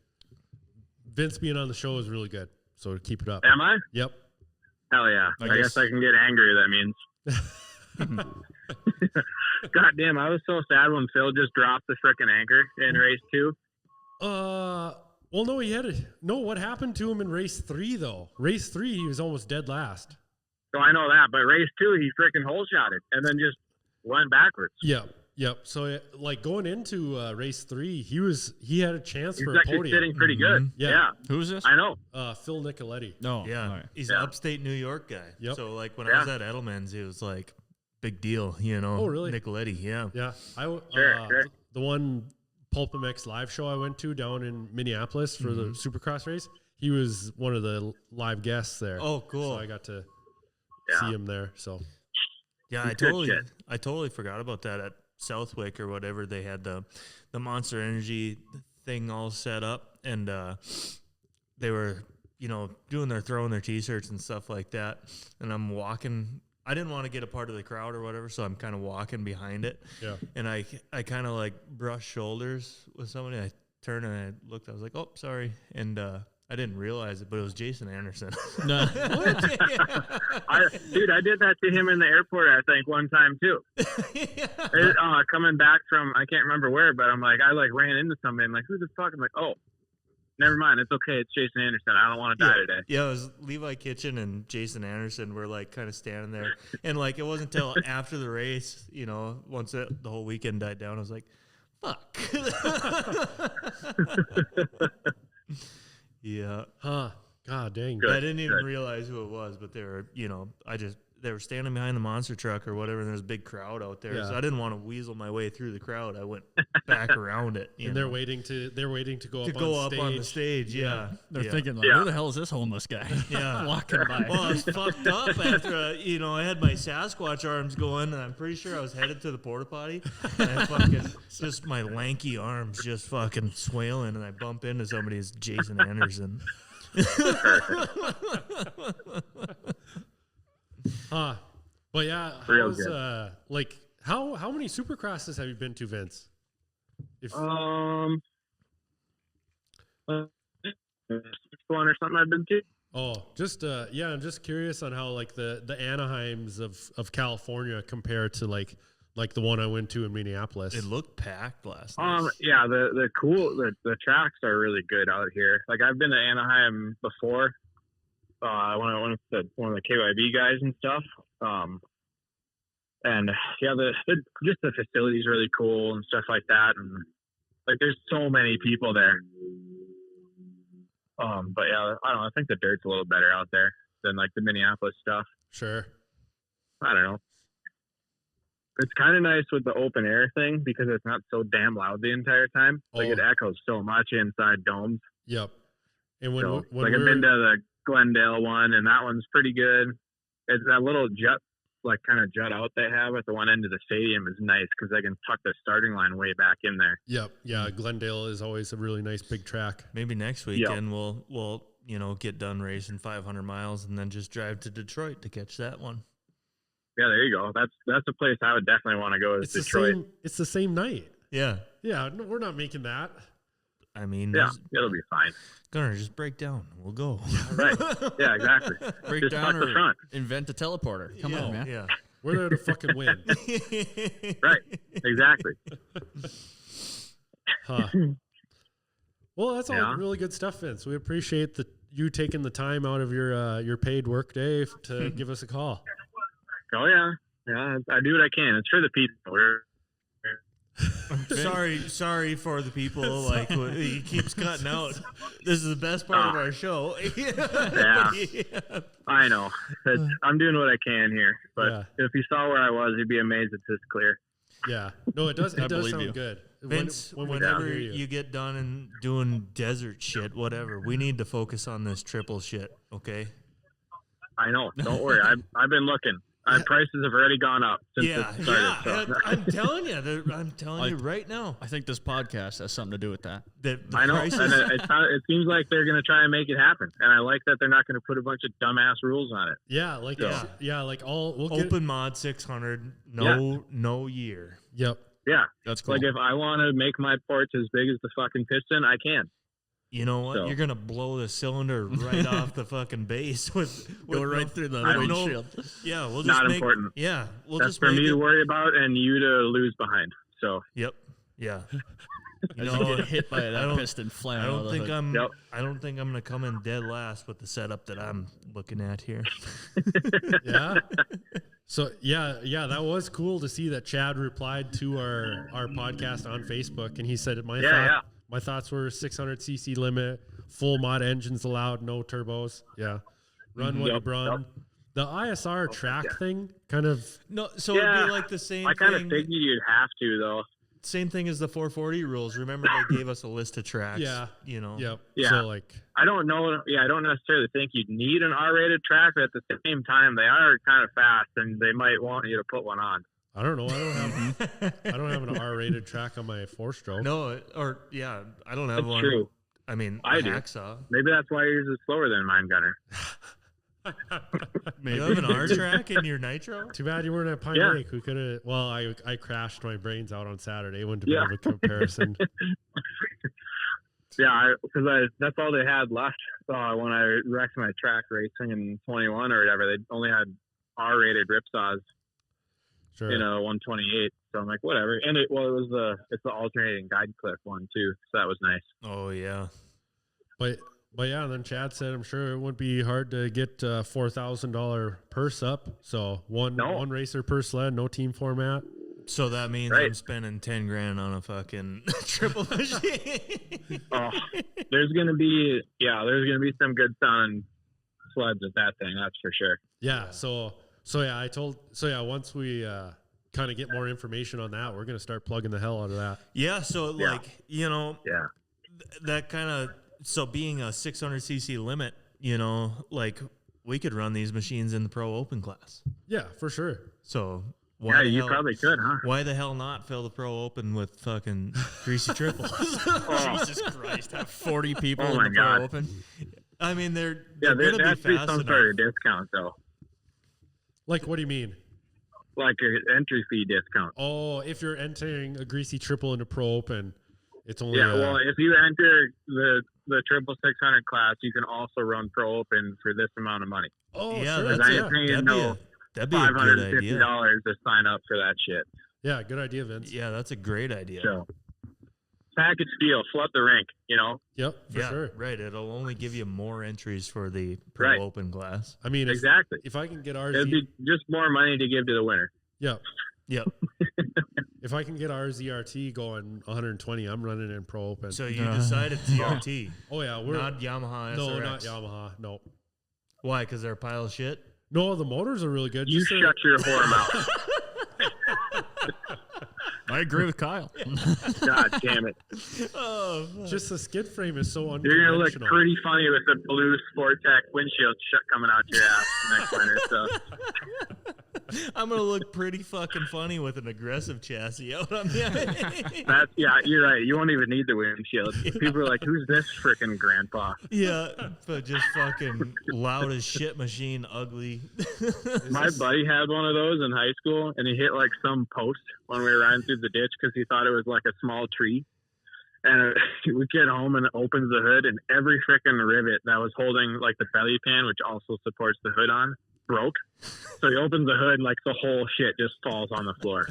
Vince being on the show is really good. So keep it up. Am I? Yep. Hell yeah. I guess I can get angry, that means. God damn, I was so sad when Phil just dropped the frickin' anchor in race 2. Well, no, what happened to him in race 3, though? Race 3, he was almost dead last. So I know that, but race 2, he frickin' hole shot it and then just went backwards. Yep. So, going into race 3, he had a chance for a actually podium. sitting pretty good. Yeah. Who's this? I know. Phil Nicoletti. No. Yeah, Right. he's an upstate New York guy. Yep. So when I was at Edelman's, it was like big deal, you know. Oh, really? Nicoletti, yeah. Yeah. Sure. The one Pulp MX live show I went to down in Minneapolis for the Supercross race, he was one of the live guests there. Oh, cool. So I got to see him there. So yeah, I totally forgot about that at Southwick or whatever. They had the Monster Energy thing all set up, and they were throwing their t-shirts and stuff like that, and I'm walking. I didn't want to get a part of the crowd or whatever, so I'm kind of walking behind it. Yeah. And I kind of like brush shoulders with somebody. I turned and I looked. I was like, "Oh, sorry," and I didn't realize it, but it was Jason Anderson. No. Dude, I did that to him in the airport, I think, one time too. Coming back from, I can't remember where, but I'm like, I ran into somebody. I'm like, who the fuck? I'm like, oh, never mind. It's okay. It's Jason Anderson. I don't want to die today. Yeah, it was Levi Kitchen and Jason Anderson were like kind of standing there. And like, it wasn't until after the race, once the whole weekend died down, I was like, fuck. Yeah. Huh. God dang. I didn't even realize who it was, but they were, they were standing behind the monster truck or whatever, and there was a big crowd out there. Yeah. So I didn't want to weasel my way through the crowd. I went back around it. And they're waiting to go up on the stage. Yeah. They're thinking, like, who the hell is this homeless guy? Yeah. Walking by. Well, I was fucked up after, I had my Sasquatch arms going, and I'm pretty sure I was headed to the porta potty. And I fucking, just my lanky arms just fucking swailing, and I bump into somebody as Jason Anderson. But yeah, how many Supercrosses have you been to, Vince? One or something I've been to. Oh, just I'm just curious on how like the Anaheims of California compare to like the one I went to in Minneapolis. It looked packed last night. Yeah, the tracks are really good out here. Like I've been to Anaheim before. When I went to one of the KYB guys and stuff. And yeah, just the facility's really cool and stuff like that. And like, there's so many people there. But yeah, I don't know. I think the dirt's a little better out there than like the Minneapolis stuff. Sure. I don't know. It's kind of nice with the open air thing because it's not so damn loud the entire time. Like it echoes so much inside domes. Yep. And when I've been to the Glendale one, and that one's pretty good. It's that little jut out they have at the one end of the stadium is nice because they can tuck the starting line way back in there. Yep. Yeah. Glendale is always a really nice big track. Maybe next weekend we'll get done racing 500 miles and then just drive to Detroit to catch that one. Yeah, there you go. That's a place I would definitely want to go. Is Detroit. It's the same night. Yeah. Yeah, no, we're not making that. I mean, yeah, it'll be fine. Gunner, just break down. We'll go. Right. Yeah, exactly. Break just down the or front. invent a teleporter. Come on, man. Yeah. We're there to fucking win. Right. Exactly. Huh. Well, that's all really good stuff, Vince. We appreciate you taking the time out of your paid work day to give us a call. Oh yeah, I do what I can. It's for the people. Sorry for the people. Like he keeps cutting out. This is the best part of our show. Yeah, I know. I'm doing what I can here. But if you saw where I was, you'd be amazed it's this clear. Yeah. No, it does. It does sound good. Vince, whenever you get done and doing desert shit, whatever, we need to focus on this triple shit. Okay. I know. Don't worry. I've been looking. Prices have already gone up since it started. So. I'm telling you. I'm telling you right now. I think this podcast has something to do with that. I know. And it seems like they're going to try and make it happen. And I like that they're not going to put a bunch of dumbass rules on it. Yeah, like we'll open mod 600, no year. Yep. Yeah, that's cool. Like if I want to make my ports as big as the fucking piston, I can. You know what? So. You're gonna blow the cylinder right off the fucking base go right through the windshield. Yeah, we'll just not important. Yeah, that's for me to worry about and you to lose behind. So. Yep. Yeah. You get hit by that piston flying. I don't think I'm gonna come in dead last with the setup that I'm looking at here. Yeah. So yeah, that was cool to see that Chad replied to our podcast on Facebook, and he said my thoughts were 600cc limit, full mod engines allowed, no turbos. Yeah, run what you run. The ISR track thing kind of so it'd be like the same. I kind of figured you'd have to though. Same thing as the 440 rules. Remember they gave us a list of tracks. Yeah, Yep. Yeah. So like, I don't know. Yeah, I don't necessarily think you'd need an R-rated track, but at the same time, they are kind of fast, and they might want you to put one on. I don't know. I don't have an R-rated track on my 4-stroke. No, I don't have one. True. I mean, I do. hacksaw. Maybe that's why yours is slower than mine, Gunner. Maybe. You have an R track in your nitro? Too bad you weren't at Pine Lake. We could have. Well, I crashed my brains out on Saturday. Wouldn't have been a comparison. Because that's all they had left when I wrecked my track racing in 21 or whatever. They only had R-rated ripsaws in a 128. So I'm like, whatever. And it's the alternating guide clip one too. So that was nice. Oh yeah. But yeah, and then Chad said, I'm sure it wouldn't be hard to get $4,000 purse up. So one racer per sled, no team format. So that means I'm spending $10,000 on a fucking triple machine. There's gonna be some good sounding sleds with that thing, that's for sure. Yeah. So once we kind of get more information on that, we're gonna start plugging the hell out of that. Yeah. So that kind of. So being a 600cc limit, we could run these machines in the Pro Open class. Yeah, for sure. So you probably could, huh? Why the hell not fill the Pro Open with fucking greasy triples? Jesus Christ, have 40 people in the God. Pro Open. I mean, they're there going to has be to be fast some enough. sort of discount, though. Like, what do you mean? Like an entry fee discount. Oh, if you're entering a greasy triple into Pro Open, it's only well, if you enter the 600 class, you can also run Pro Open for this amount of money. Oh, yeah, sure. That'd be a good idea. $550 to sign up for that shit. Yeah, good idea, Vince. Yeah, that's a great idea. So, package deal, flood the rink, Yep, for sure. Right. It'll only give you more entries for the Pro Open class. I mean, exactly. If I can get RZ, it'd be just more money to give to the winner. Yep. If I can get our ZRT going 120, I'm running in Pro Open. So you decided ZRT? Oh yeah, we're not Yamaha SRX. No, not Yamaha. No. Why? Because they're a pile of shit. No, the motors are really good. You shut your whore mouth. I agree with Kyle. God damn it! Just the skid frame is so unconventional. You're gonna look pretty funny with the blue Sportec windshield coming out your ass next winter. So. I'm gonna look pretty fucking funny with an aggressive chassis out on the. That's you're right. You won't even need the windshield. People are like, "Who's this freaking grandpa?" Yeah, but just fucking loud as shit machine, ugly. My buddy had one of those in high school, and he hit like some post when we were riding through the ditch because he thought it was like a small tree. And we get home and it opens the hood, and every freaking rivet that was holding like the belly pan, which also supports the hood on, broke. So he opens the hood and like the whole shit just falls on the floor.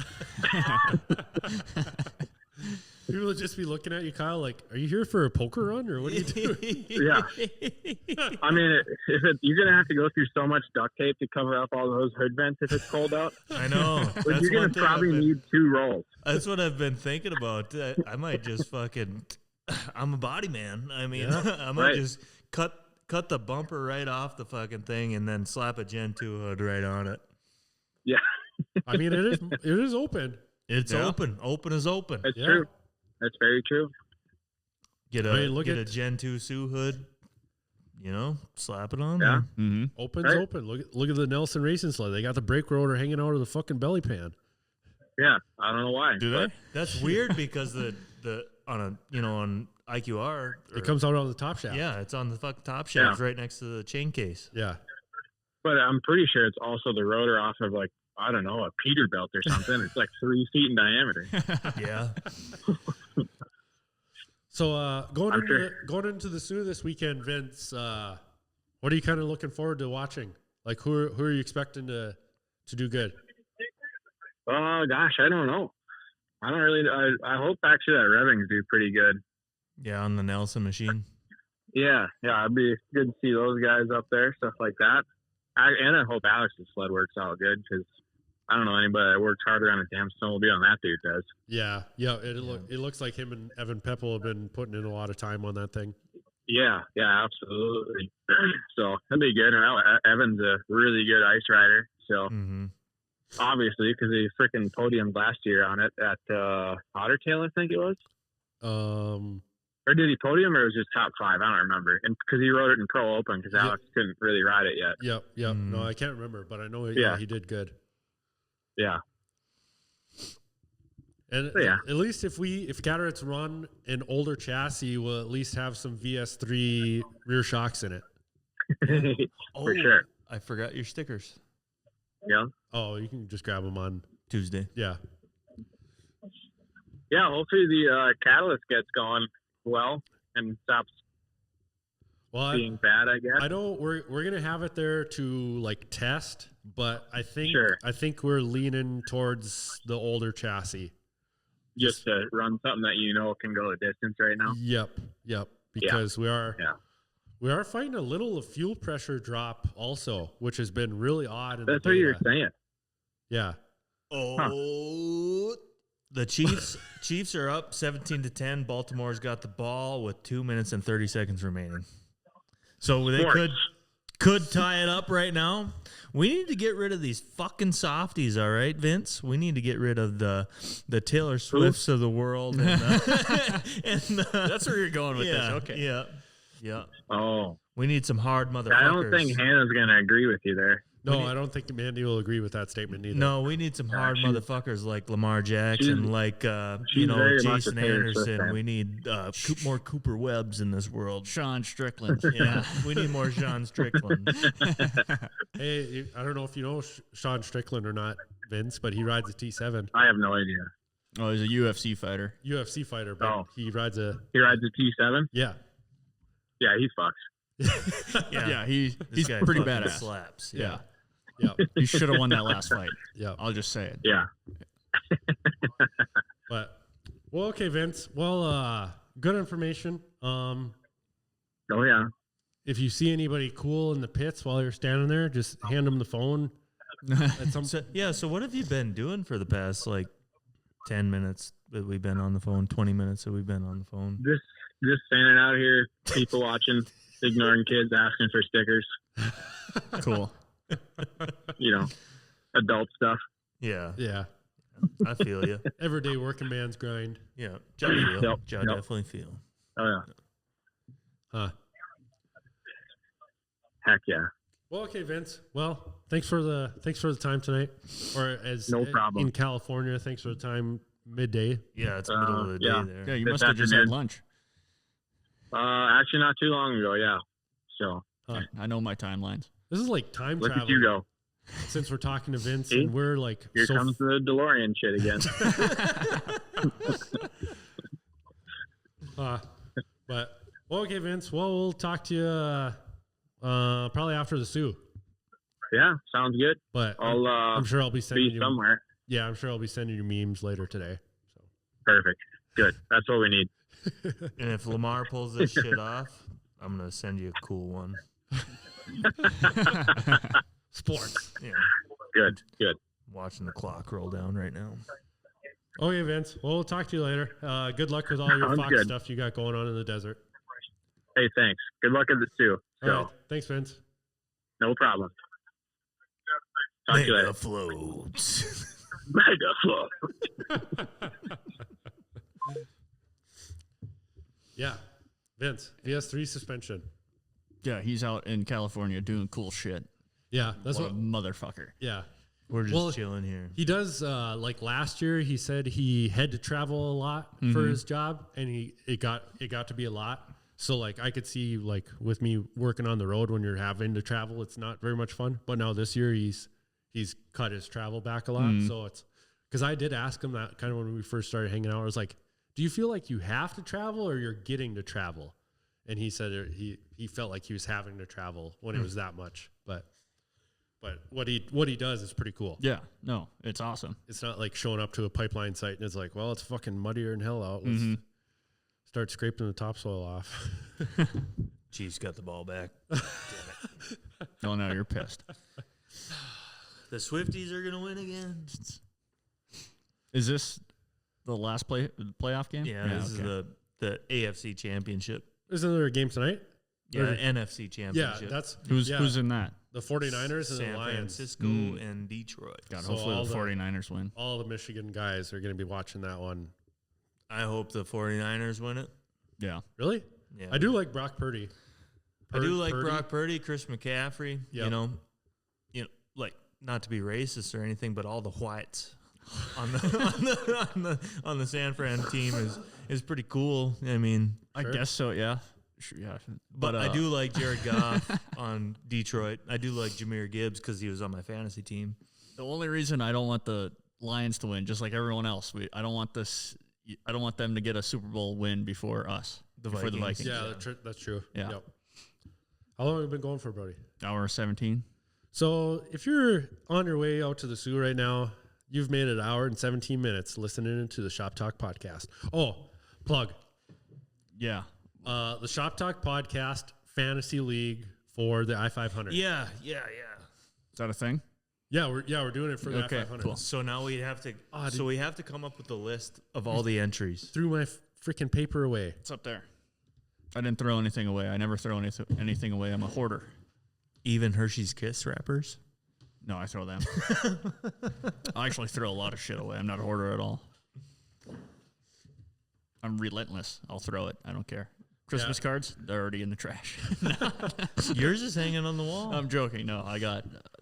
People would just be looking at you, Kyle, like, are you here for a poker run or what are you doing? Yeah. I mean, you're going to have to go through so much duct tape to cover up all those hood vents if it's cold out. I know. But you're going to probably need 2 rolls. That's what I've been thinking about. I might just fucking, I'm a body man. I mean, I might just cut the bumper right off the fucking thing and then slap a Gen 2 hood right on it. Yeah. I mean, it is open. It's open. Open is open. It's true. That's very true. Get a Gen 2 SOO hood, slap it on there. Mm-hmm. Open's open. Look at the Nelson Racing sled. They got the brake rotor hanging out of the fucking belly pan. Yeah, I don't know why. Do they? That's weird because on IQR it comes out on the top shaft. Yeah, it's on the fucking top shaft right next to the chain case. Yeah. But I'm pretty sure it's also the rotor off of like, I don't know, a Peterbilt or something. It's like 3 feet in diameter. Yeah. So going into the SOO this weekend, Vince, what are you kind of looking forward to watching? Like who are you expecting to do good? Oh gosh, I don't know. I don't really. I hope actually that Revings do pretty good. Yeah, on the Nelson machine. Yeah, it'd be good to see those guys up there, stuff like that. And I hope Alex's sled works out good because I don't know anybody that works harder on a damn snowmobile than that dude does. Yeah. It looks like him and Evan Peppel have been putting in a lot of time on that thing. Yeah, absolutely. So that'd be good. And Evan's a really good ice rider. So obviously, because he freaking podiumed last year on it at Ottertail, I think it was. Or did he podium, or it was just top 5? I don't remember. And because he rode it in Pro Open, because Alex couldn't really ride it yet. Yep. No, I can't remember, but I know he did good. Yeah. And at least if Cadarette's run an older chassis, we'll at least have some VS3 rear shocks in it. For sure. I forgot your stickers. Yeah. Oh, you can just grab them on Tuesday. Yeah. Yeah, hopefully the catalyst gets going well and stops being bad, I guess. I know we're gonna have it there to like test, but I think we're leaning towards the older chassis. Just to run something that can go a distance right now. Yep. Because we are fighting a little fuel pressure drop also, which has been really odd. That's what you're saying. Yeah. Oh, the Chiefs are up 17-10. Baltimore's got the ball with 2 minutes and 30 seconds remaining. So they could tie it up right now. We need to get rid of these fucking softies, all right, Vince? We need to get rid of the Taylor Swifts of the world. That's where you're going with this. Okay. Yeah. Oh. We need some hard motherfuckers. I don't think Hannah's going to agree with you there. No, I don't think Mandy will agree with that statement either. No, we need some hard motherfuckers like Lamar Jackson, like Jason Anderson. We need more Cooper Webbs in this world. Sean Strickland. Yeah, we need more Sean Strickland. Hey, I don't know if you know Sean Strickland or not, Vince, but he rides a T7. I have no idea. Oh, he's a UFC fighter. But he rides a T7? Yeah. Yeah, he fucks. Yeah, he's pretty badass. Slaps. Yeah. You should have won that last fight. Yeah. I'll just say it. Yeah. Okay, Vince. Well, good information. Oh yeah. If you see anybody cool in the pits while you're standing there, just hand them the phone. So what have you been doing for the past 10 minutes that we've been on the phone, 20 minutes that we've been on the phone? Just standing out here, people watching, ignoring kids, asking for stickers. Cool. Adult stuff. Yeah. Yeah. I feel you. Everyday working man's grind. Yeah. Definitely feel. Oh, yeah. Huh. Heck yeah. Well, okay, Vince. Well, thanks for the time tonight, or as No problem. in California. Thanks for the time midday. Yeah, it's the middle of the day there. Yeah, you This must have just had afternoon. lunch. Actually, not too long ago. Yeah. So I know my timelines. This is like time look travel. at you go. Since we're talking to Vince, See? and we're like, Here comes the DeLorean shit again. But well, okay, Vince. Well, we'll talk to you probably after the SOO. Yeah, sounds good. But I'll I'm sure I'll be sending be you somewhere. Yeah, I'm sure I'll be sending you memes later today. So Perfect. Good. That's what we need. And if Lamar pulls this shit off, I'm gonna send you a cool one. sports. Yeah, Good. Good. watching the clock roll down right now. Okay, Vince. Well, we'll talk to you later. Good luck with all your Sounds Fox good. stuff you got going on in the desert. Hey, thanks. Good luck at the SOO. So, All right. Thanks, Vince. no problem. Talk to you later. Floats. Mega flow. Yeah. Vince, VS3 Suspension. Yeah, he's out in California doing cool shit. Yeah, that's What a what. motherfucker. Yeah. We're just Well, chilling here. He does like last year. He said he had to travel a lot for his job, and it got to be a lot. So like I could see like with me working on the road when you're having to travel, it's not very much fun. But now this year he's cut his travel back a lot. So it's because I did ask him that kind of when we first started hanging out. I was like, "Do you feel like you have to travel or you're getting to travel?" And he said he felt like he was having to travel when it was that much. But what he does is pretty cool. Yeah, no, it's awesome. It's not like showing up to a pipeline site and it's like, well, it's fucking muddier than hell out. Let's start scraping the topsoil off. Chiefs got the ball back. Oh, no, you're pissed. The Swifties are gonna win again. Is this the last playoff game? Yeah, this is the AFC Championship. Isn't there a game tonight? Yeah, Or- NFC Yeah, Championship. that's Who's in that? the 49ers and San the Lions. Francisco and Detroit. God, So hopefully all the the- 49ers win. All the Michigan guys are going to be watching that one. I hope the 49ers win it. Yeah. Really? Yeah, I do like Brock Purdy. I do like Purdy. Brock Purdy, Chris McCaffrey. Yep. You know, like not to be racist or anything, but all the whites on the San Fran team is pretty cool. I mean, I guess so, yeah. Sure, yeah. but I do like Jared Goff on Detroit. I do like Jahmyr Gibbs because he was on my fantasy team. The only reason I don't want the Lions to win, just like everyone else, I don't want them to get a Super Bowl win before us. Before the Vikings. Yeah, that's true. Yeah. Yep. How long have we been going for, Brody? Hour 17. So if you're on your way out to the SOO right now, you've made it an hour and 17 minutes listening to the Shop Talk podcast. Oh, plug. Yeah. The Shop Talk podcast fantasy league for the I-500. Yeah. Is that a thing? Yeah, we're doing it for the Okay, I-500. cool. So now we have to. Oh, so we have to come up with a list of all the entries. Threw my freaking paper away. It's up there. I didn't throw anything away. I never throw anything away. I'm a hoarder. Even Hershey's Kiss wrappers. No, I throw them. I actually throw a lot of shit away. I'm not a hoarder at all. I'm relentless. I'll throw it. I don't care. Christmas cards, they're already in the trash. Yours is hanging on the wall. I'm joking. No,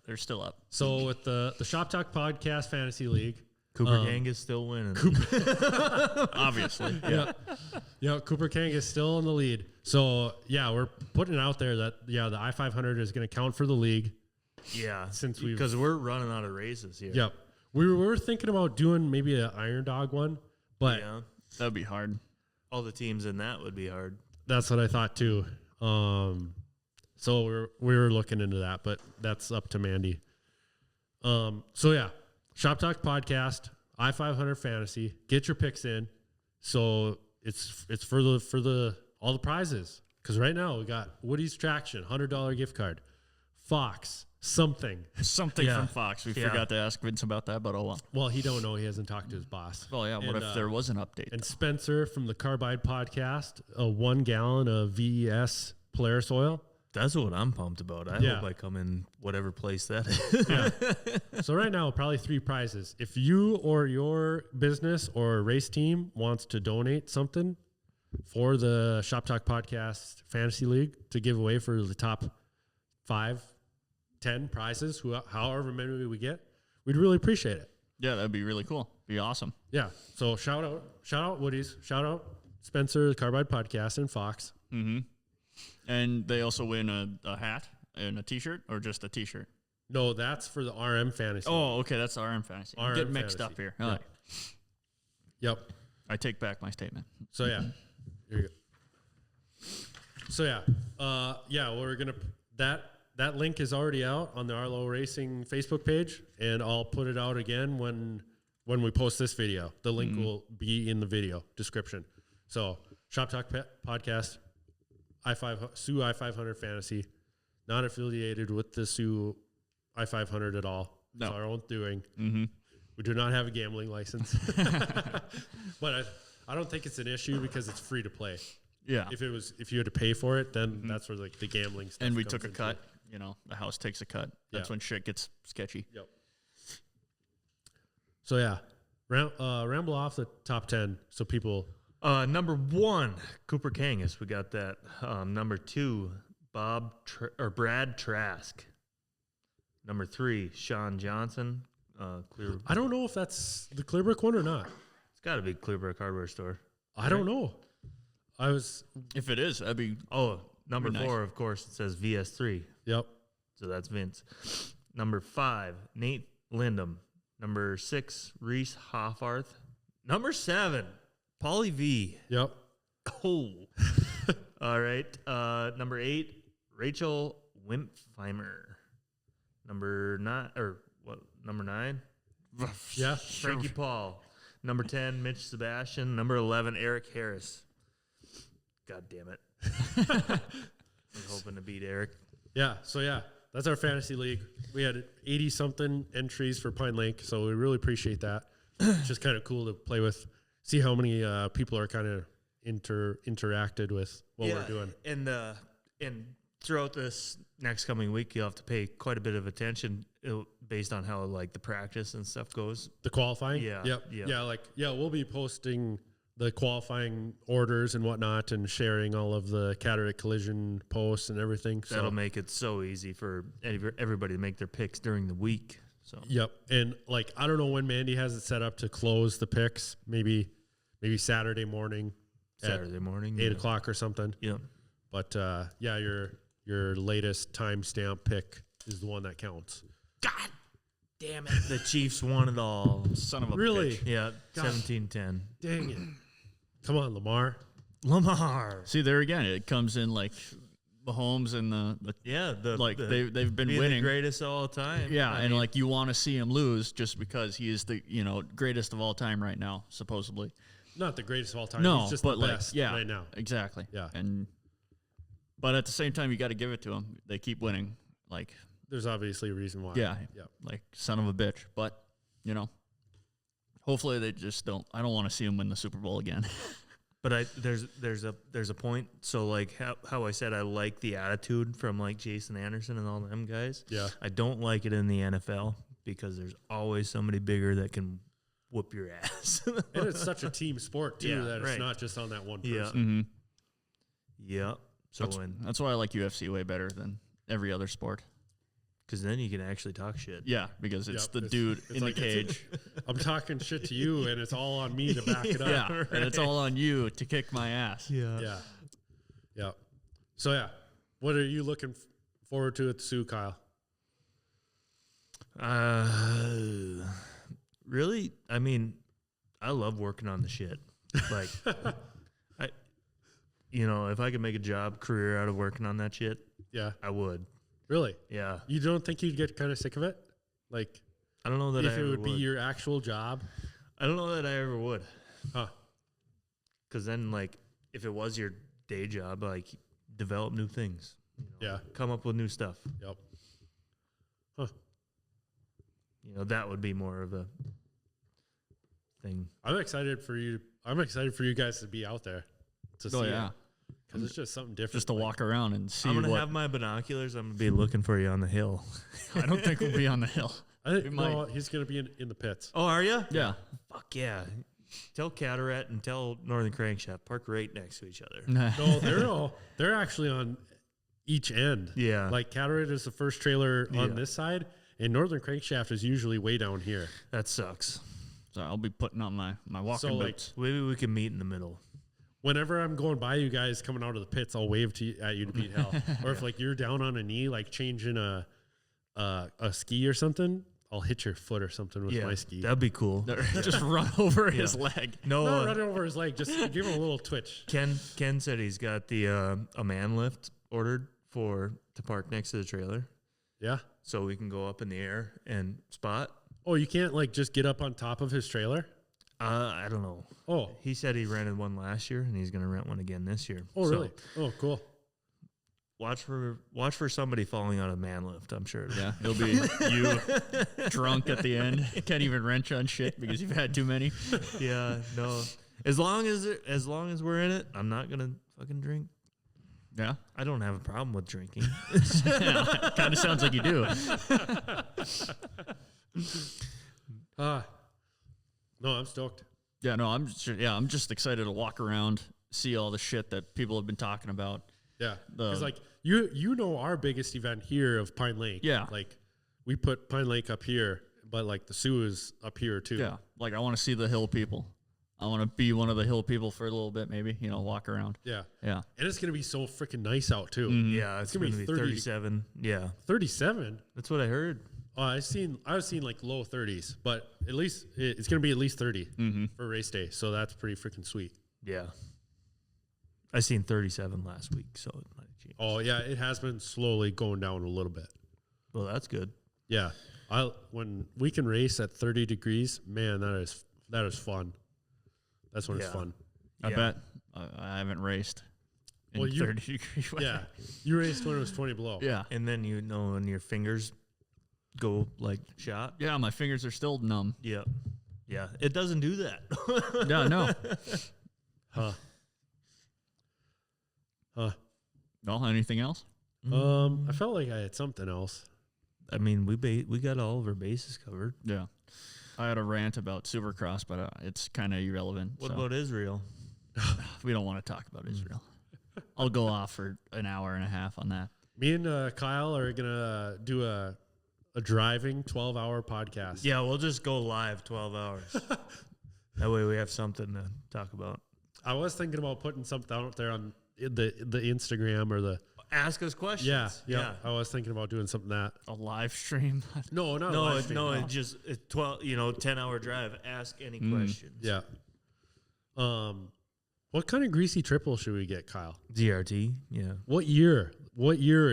they're still up. So with the Shop Talk podcast fantasy league, Cooper Gang is still winning. Obviously. yeah, Cooper Kang is still in the lead. So yeah, we're putting it out there that the I-500 is going to count for the league. Yeah, Since we've- because we're running out of races here. Yep. We were thinking about doing maybe an Iron Dog one, but Yeah, That would be hard. all the teams in that would be hard. that's what I thought too. So we were looking into that, but that's up to Mandy. So yeah, Shop Talk podcast, I-500 fantasy. Get your picks in. So it's for the all the prizes. Because right now we got Woody's Traction, $100 gift card, Fox, something. Something Yeah. from Fox. We Yeah. forgot to ask Vince about that, but oh well. Well, he don't know. He hasn't talked to his boss. Well, yeah. What And, if there was an update? And Spencer from the Carbide podcast, a 1 gallon of VES Polaris oil. That's what I'm pumped about. I Yeah. hope I come in whatever place that is. So right now, probably 3 prizes. If you or your business or race team wants to donate something for the Shop Talk Podcast Fantasy League to give away for the top 5 10 prizes, however many we get, we'd really appreciate it. Yeah, that'd be really cool. Be awesome. Yeah. So shout out Woody's, shout out Spencer, the Carbide Podcast, and Fox. Mm-hmm. And they also win a hat and a T-shirt, or just a T-shirt? No, that's for the RM Fantasy. Oh, okay, that's RM Fantasy. I'm getting mixed up here. All right. Yep. I take back my statement. So yeah, here you go. So yeah, we're gonna that link is already out on the Arlo Racing Facebook page, and I'll put it out again when we post this video. The link will be in the video description. So Shop Talk Podcast, SOO I-500 Fantasy, not affiliated with the SOO I-500 at all. No. It's our own doing. Mm-hmm. We do not have a gambling license, but I don't think it's an issue because it's free to play. Yeah. If you had to pay for it, then that's where like the gambling stuff. And we comes took a into cut. it. You know, the house takes a cut. That's when shit gets sketchy. Yep. So yeah, ramble off the top 10 so people. Number 1, Cooper Kangas. We got that. Number 2, Brad Trask. Number 3, Sean Johnson. I don't know if that's the Clearbrook one or not. It's got to be Clearbrook Hardware Store. I don't know. If it is, that'd be. Oh, number Be 4, nice. of course, it says VS3. Yep. So that's Vince. Number 5, Nate Lindham. Number 6, Reese Hoffarth. Number 7, Paulie V. Yep. Oh. All right. Number 8, Rachel Wimpfheimer. Number 9? Yeah. Frankie Paul. Number 10, Mitch Sebastian. Number 11, Eric Harris. God damn it. I'm hoping to beat Eric. Yeah. So yeah, that's our fantasy league. We had 80 something entries for Pine Lake, so we really appreciate that. It's just kind of cool to play with, see how many people are kind of interacted with what we're doing. And throughout this next coming week, you'll have to pay quite a bit of attention based on how like the practice and stuff goes. The qualifying? Yeah. Yep. Yeah. We'll be posting the qualifying orders and whatnot and sharing all of the Cadarette Collision posts and everything. So that'll make it so easy for everybody to make their picks during the week. So yep. And like, I don't know when Mandy has it set up to close the picks, maybe Saturday morning. Saturday morning. 8 o'clock or something. Yeah. But yeah, your latest timestamp pick is the one that counts. God damn it. The Chiefs won it all. Son of a Really? bitch. Yeah, God. 17-10. Dang it. Come on, Lamar. See, there again, it comes in like Mahomes and they've been winning. The greatest of all time. Yeah, I and mean, like you want to see him lose just because he is the greatest of all time right now, supposedly. Not the greatest of all time. No, He's just but the best yeah, right now. exactly. Yeah. But at the same time, you got to give it to them. They keep winning. Like, There's obviously a reason why. yeah, Yep. like son of a bitch. But hopefully they just don't. I don't want to see them win the Super Bowl again. But there's a point. So like how I said I like the attitude from like Jason Anderson and all them guys. Yeah. I don't like it in the NFL because there's always somebody bigger that can whoop your ass. And it's such a team sport too Yeah, that right. it's not just on that one person. Yeah. Mm-hmm. Yeah. So That's why I like UFC way better than every other sport. because then you can actually talk shit. Yeah, because it's Yep, the it's- dude it's in like the cage. I'm talking shit to you, and it's all on me to back it up. Yeah, and it's all on you to kick my ass. Yeah. Yeah. So, yeah. What are you looking forward to at the SOO, Kyle? Really? I mean, I love working on the shit. Like, if I could make a career out of working on that shit, Yeah. I would. Really? Yeah. You don't think you'd get kind of sick of it? Like, I don't know that if I it ever would be your actual job? I don't know that I ever would. Huh. Because then, like, if it was your day job, like, develop new things. Yeah. Come up with new stuff. Yep. Huh. That would be more of a thing. I'm excited for you guys to be out there to see yeah. it. Because it's just something different. Just to walk around and see I'm going to what. have my binoculars. I'm going to be looking for you on the hill. I don't think we'll be on the hill. I think we might. no, he's going to be in the pits. Oh, are you? Yeah. Fuck yeah. Tell Cadarette and tell Northern Crankshaft, park right next to each other. No, they're actually on each end. Yeah. Like Cadarette is the first trailer on this side, and Northern Crankshaft is usually way down here. That sucks. So I'll be putting on my walking boots. Maybe we can meet in the middle. Whenever I'm going by you guys coming out of the pits, I'll wave at you to beat hell. Or if like you're down on a knee, like changing a ski or something, I'll hit your foot or something with my ski. That'd be cool. Just run over his leg. No, not run over his leg. Just give him a little twitch. Ken said he's got the a man lift ordered to park next to the trailer, Yeah. so we can go up in the air and spot. Oh, you can't like just get up on top of his trailer? I don't know. Oh. He said he rented one last year and he's gonna rent one again this year. Oh, So really? Oh, cool. Watch for somebody falling on a man lift. I'm sure. Yeah, it'll be you drunk at the end. Can't even wrench on shit because you've had too many. Yeah. No. As long as we're in it, I'm not gonna fucking drink. Yeah, I don't have a problem with drinking. kind of sounds like you do. No, I'm stoked. Yeah, no, I'm just excited to walk around, see all the shit that people have been talking about. Yeah, because like you know our biggest event here of Pine Lake. Yeah, like we put Pine Lake up here, but like the SOO is up here too. Yeah, like I want to see the hill people. I want to be one of the hill people for a little bit, maybe, walk around. Yeah. Yeah. And it's going to be so freaking nice out, too. Mm-hmm. Yeah, it's going to be 37. Yeah. 37? That's what I heard. Oh, I was seeing like low 30s, but at least it's going to be at least 30 for race day. So that's pretty freaking sweet. Yeah. I seen 37 last week, so it might change. Oh, yeah, it has been slowly going down a little bit. Well, that's good. Yeah. When we can race at 30 degrees, man, that is fun. That's when it's fun. I bet. I haven't raced in 30 degree weather. Yeah. You raced when it was 20 below. Yeah. And then when your fingers go like shot. Yeah, my fingers are still numb. Yeah. Yeah. It doesn't do that. Yeah, no. Well, anything else? I felt like I had something else. I mean, we got all of our bases covered. Yeah. I had a rant about Supercross, but it's kind of irrelevant. What about Israel? We don't want to talk about Israel. I'll go off for an hour and a half on that. Me and Kyle are going to do a driving 12-hour podcast. Yeah, we'll just go live 12 hours. That way we have something to talk about. I was thinking about putting something out there on the Instagram or the... Ask us questions. Yeah. I was thinking about doing something that. A live stream? No, not a live stream. No, it's just 12, 10-hour drive. Ask any questions. Yeah. What kind of greasy triple should we get, Kyle? DRT, yeah. What year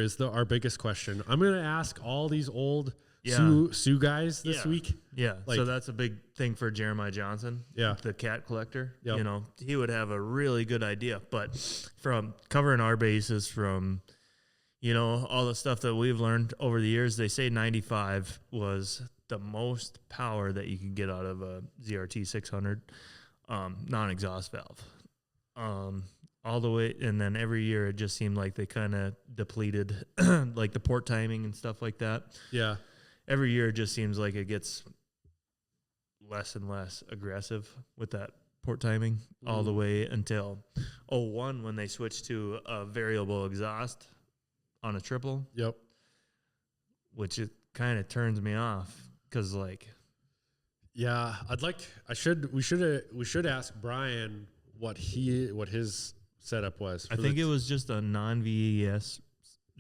is our biggest question? I'm going to ask all these old Sue guys this week. Yeah, so that's a big thing for Jeremiah Johnson, the cat collector. Yep. He would have a really good idea. But from covering our bases from, all the stuff that we've learned over the years, they say 95 was the most power that you could get out of a ZRT 600 non-exhaust valve. All the way, and then every year it just seemed like they kind of depleted, like the port timing and stuff like that. Yeah. Every year it just seems like it gets less and less aggressive with that port timing all the way until 01 when they switched to a variable exhaust on a triple. Yep. Which it kind of turns me off because yeah, we should ask Brian what his setup was. I think it was just a non-VES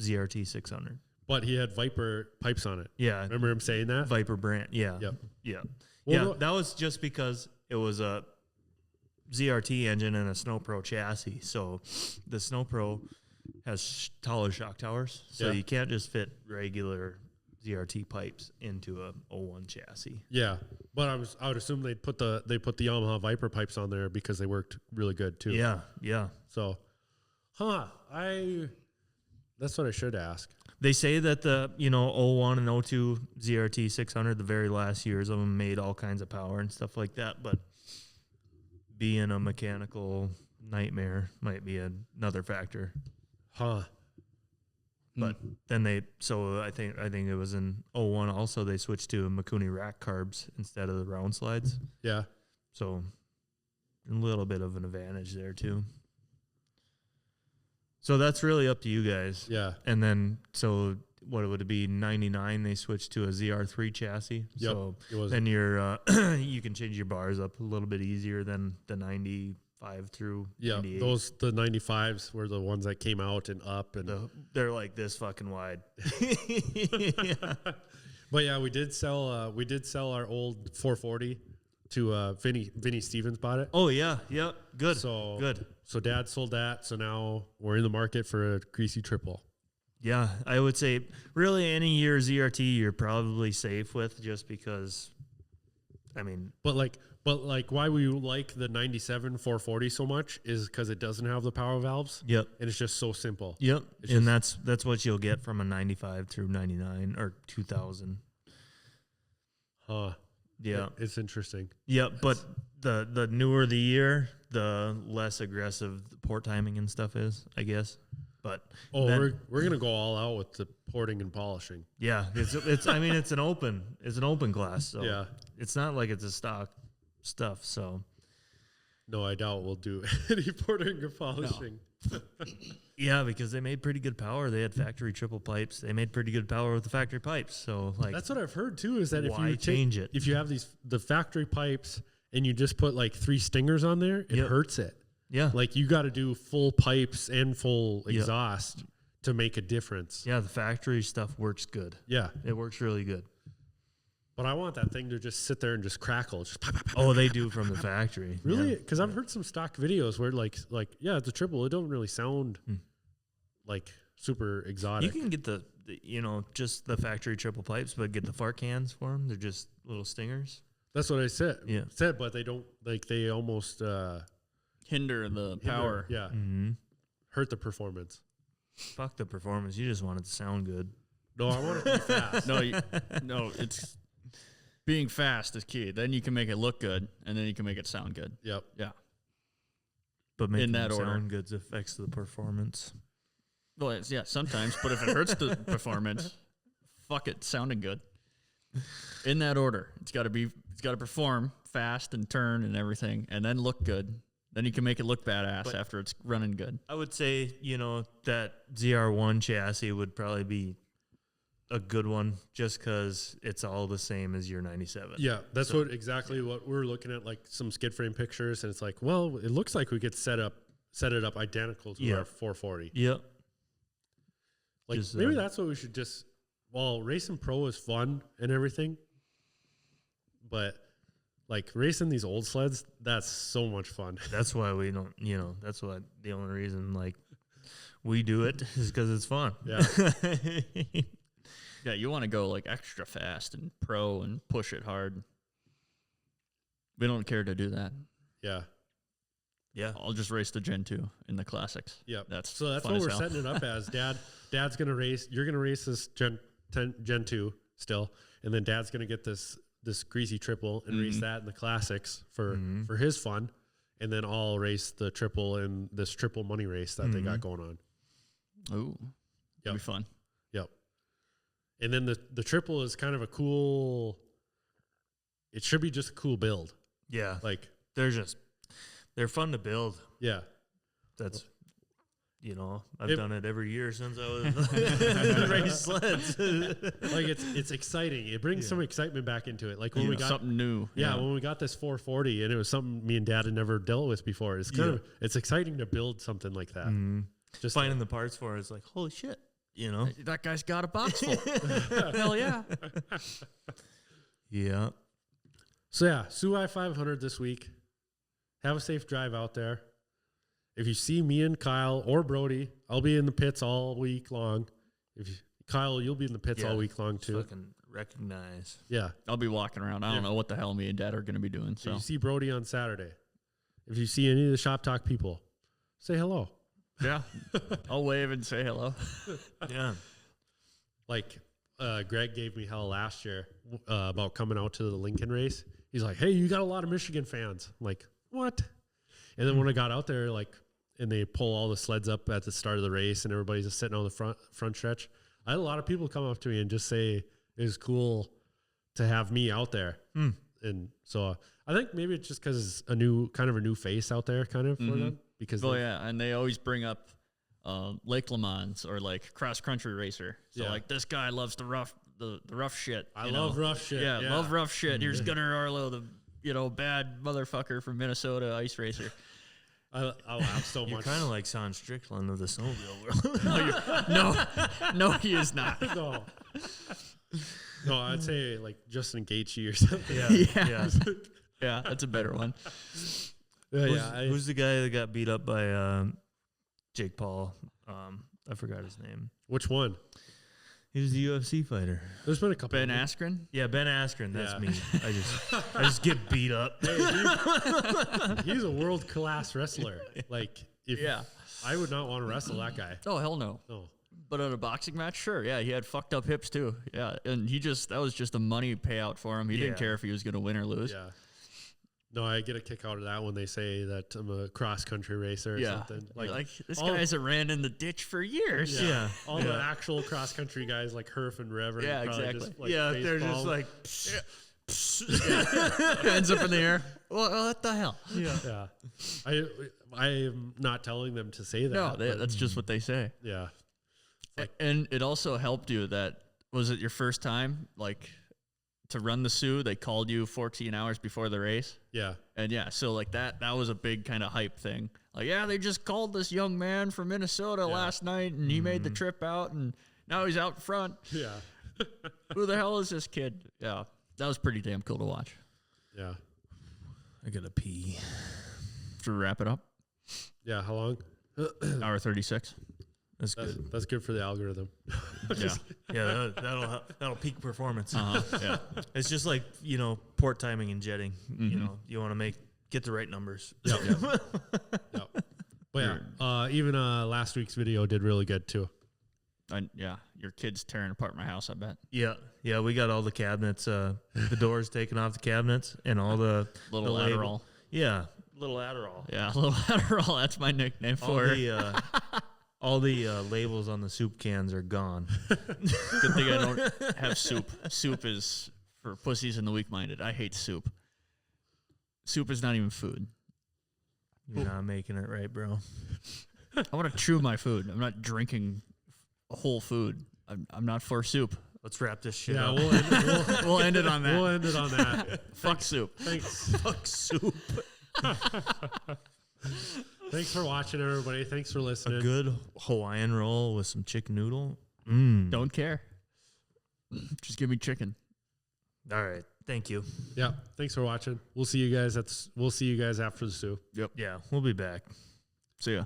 ZRT 600. But he had Viper pipes on it. Yeah. Remember him saying that? Viper brand. Yeah. Yep. Yeah. Well, that was just because it was a ZRT engine and a Snow Pro chassis. So the Snow Pro has taller shock towers. So you can't just fit regular ZRT pipes into a 01 chassis. Yeah. But I would assume they put the Yamaha Viper pipes on there because they worked really good too. Yeah. Yeah. So, that's what I should ask. They say that the 01 and 02 ZRT 600, the very last years of them, made all kinds of power and stuff like that. But being a mechanical nightmare might be another factor. But then I think it was in 01 also they switched to Mikuni rack carbs instead of the round slides. Yeah. So a little bit of an advantage there too. So that's really up to you guys. Yeah. And then, so what would it be? 99, they switched to a ZR3 chassis. Yep, So it was. then you're, you can change your bars up a little bit easier than the 95 through 98. The 95s were the ones that came out and up, and They're like this fucking wide. But yeah, we did sell our old 440 to Vinny Stevens bought it. Oh yeah, good. So Dad sold that. So now we're in the market for a greasy triple. Yeah, I would say really any year ZRT you're probably safe with, just because. I mean, but why we like the 97 440 so much is because it doesn't have the power valves. Yep. And it's just so simple. Yep. And that's what you'll get from a 95 through 99 or 2000. Yeah. It's interesting. Yeah, but the newer the year, the less aggressive the port timing and stuff is, I guess. But we're gonna go all out with the porting and polishing. Yeah, it's I mean it's an open class, so yeah, it's not like it's a stock stuff. So no, I doubt we'll do any porting or polishing. No. Yeah, because they made pretty good power. They had factory triple pipes. They made pretty good power with the factory pipes. So like that's what I've heard too. Is that if you have the factory pipes and you just put like 3 stingers on there, it hurts it. Yeah. Like you got to do full pipes and full exhaust to make a difference. Yeah, the factory stuff works good. Yeah. It works really good. But I want that thing to just sit there and just crackle. Just pop, pop, pop, oh, pop, they pop, do pop, from pop, the factory. Really? Because I've heard some stock videos where like yeah, it's a triple. It don't really sound like super exotic. You can get the just the factory triple pipes, but get the fart cans for them. They're just little stingers. That's what I said. Yeah. But they don't they almost hinder the power. Yeah. Mm-hmm. Hurt the performance. Fuck the performance. You just want it to sound good. No, I want it to be fast. No, it's being fast is key. Then you can make it look good, and then you can make it sound good. Yep. Yeah. But making in that it order. sound good affects the performance. Well, sometimes. But if it hurts the performance, fuck it, sounding good. In that order, it's got to perform fast and turn and everything, and then look good. Then you can make it look badass after it's running good. I would say, that ZR1 chassis would probably be a good one just because it's all the same as your 97. Yeah, that's exactly what we're looking at, like some skid frame pictures, and it's like, well, it looks like we could set it up identical to our 440. Yep. Like maybe that's what we should just. Well, racing pro is fun and everything, but like racing these old sleds, that's so much fun. That's why we don't, that's why the only reason like we do it is because it's fun. Yeah. Yeah, you want to go like extra fast and pro and push it hard. We don't care to do that. Yeah. Yeah. I'll just race the Gen 2 in the classics. Yeah. That's what we're setting it up as. Dad's going to race. You're going to race this Gen 2 still. And then Dad's going to get this greasy triple and race that in the classics for his fun. And then I'll race the triple in this triple money race that they got going on. Ooh. That'd be fun. Yep. And then the triple is kind of a cool, it should be just a cool build. Yeah. Like they're fun to build. Yeah. That's, I've done it every year since I was race sleds. Like it's exciting. It brings some excitement back into it. Like when we got something new. Yeah, when we got this 440 and it was something me and Dad had never dealt with before. It's kind of it's exciting to build something like that. Mm-hmm. Just finding the parts for it is like, holy shit. That guy's got a box full. Hell yeah. Yeah. So yeah, SOO I-500 this week. Have a safe drive out there. If you see me and Kyle or Brody, I'll be in the pits all week long. Kyle, you'll be in the pits all week long too. Fucking recognize. Yeah. I'll be walking around. I don't know what the hell me and Dad are going to be doing. So you see Brody on Saturday. If you see any of the Shop Talk people, say hello. Yeah. I'll wave and say hello. Yeah. Like Greg gave me hell last year about coming out to the Lincoln race. He's like, hey, you got a lot of Michigan fans. I'm like, what? And then when I got out there, and they pull all the sleds up at the start of the race and everybody's just sitting on the front stretch, I had a lot of people come up to me and just say it was cool to have me out there. And so I think maybe it's just because it's a new face out there kind of for them. Because and they always bring up Lake Le Mans or like cross country racer. So like this guy loves the rough shit. I love rough shit. Yeah, love rough shit. Here's Gunnar Arlo, the bad motherfucker from Minnesota ice racer. I laugh so You're much. kind of like Son Strickland of the snowmobile world. No, he is not. No, I'd say like Justin Gaethje or something. Yeah. Yeah, that's a better one. Who's the guy that got beat up by Jake Paul? I forgot his name. Which one? He was the UFC fighter. There's been a couple. Ben Askren? Yeah, Ben Askren. That's me. I just get beat up. Hey, he's a world class wrestler. Like, I would not want to wrestle that guy. Oh, hell no. No. But at a boxing match, sure. Yeah, he had fucked up hips too. Yeah, and that was just a money payout for him. He didn't care if he was going to win or lose. Yeah. No, I get a kick out of that when they say that I'm a cross country racer or something. Like this guy hasn't ran in the ditch for years. Yeah. All the actual cross country guys like Herf and Reverend. Yeah, exactly. Just, they're just like hands up in the air. Well, what the hell? Yeah. I am not telling them to say that. No, that's just what they say. Yeah. And it also helped you that, was it your first time, like, to run the SOO? They called you 14 hours before the race? Yeah. And so like that was a big kind of hype thing. Like, they just called this young man from Minnesota last night, and he made the trip out, and now he's out front. Yeah. Who the hell is this kid? Yeah. That was pretty damn cool to watch. Yeah. I gotta pee. To wrap it up? Yeah, how long? Hour 36. That's good. That's good for the algorithm. Yeah, that'll peak performance. Yeah. It's just like, port timing and jetting. You want to get the right numbers. Yep. But even last week's video did really good too. Your kid's tearing apart my house, I bet. Yeah, we got all the cabinets, the doors taken off the cabinets, and all the Little Adderall. Yeah, little Adderall. Yeah, little Adderall. That's my nickname for it. All the labels on the soup cans are gone. Good thing I don't have soup. Soup is for pussies and the weak-minded. I hate soup. Soup is not even food. You're not making it right, bro. I want to chew my food. I'm not drinking whole food. I'm not for soup. Let's wrap this shit Yeah, up. We'll end it on that. We'll end it on that. Fuck soup. Thanks. Fuck soup. Thanks for watching, everybody. Thanks for listening. A good Hawaiian roll with some chicken noodle. Don't care. Just give me chicken. All right. Thank you. Yeah. Thanks for watching. We'll see you guys after the SOO. Yeah, we'll be back. See ya.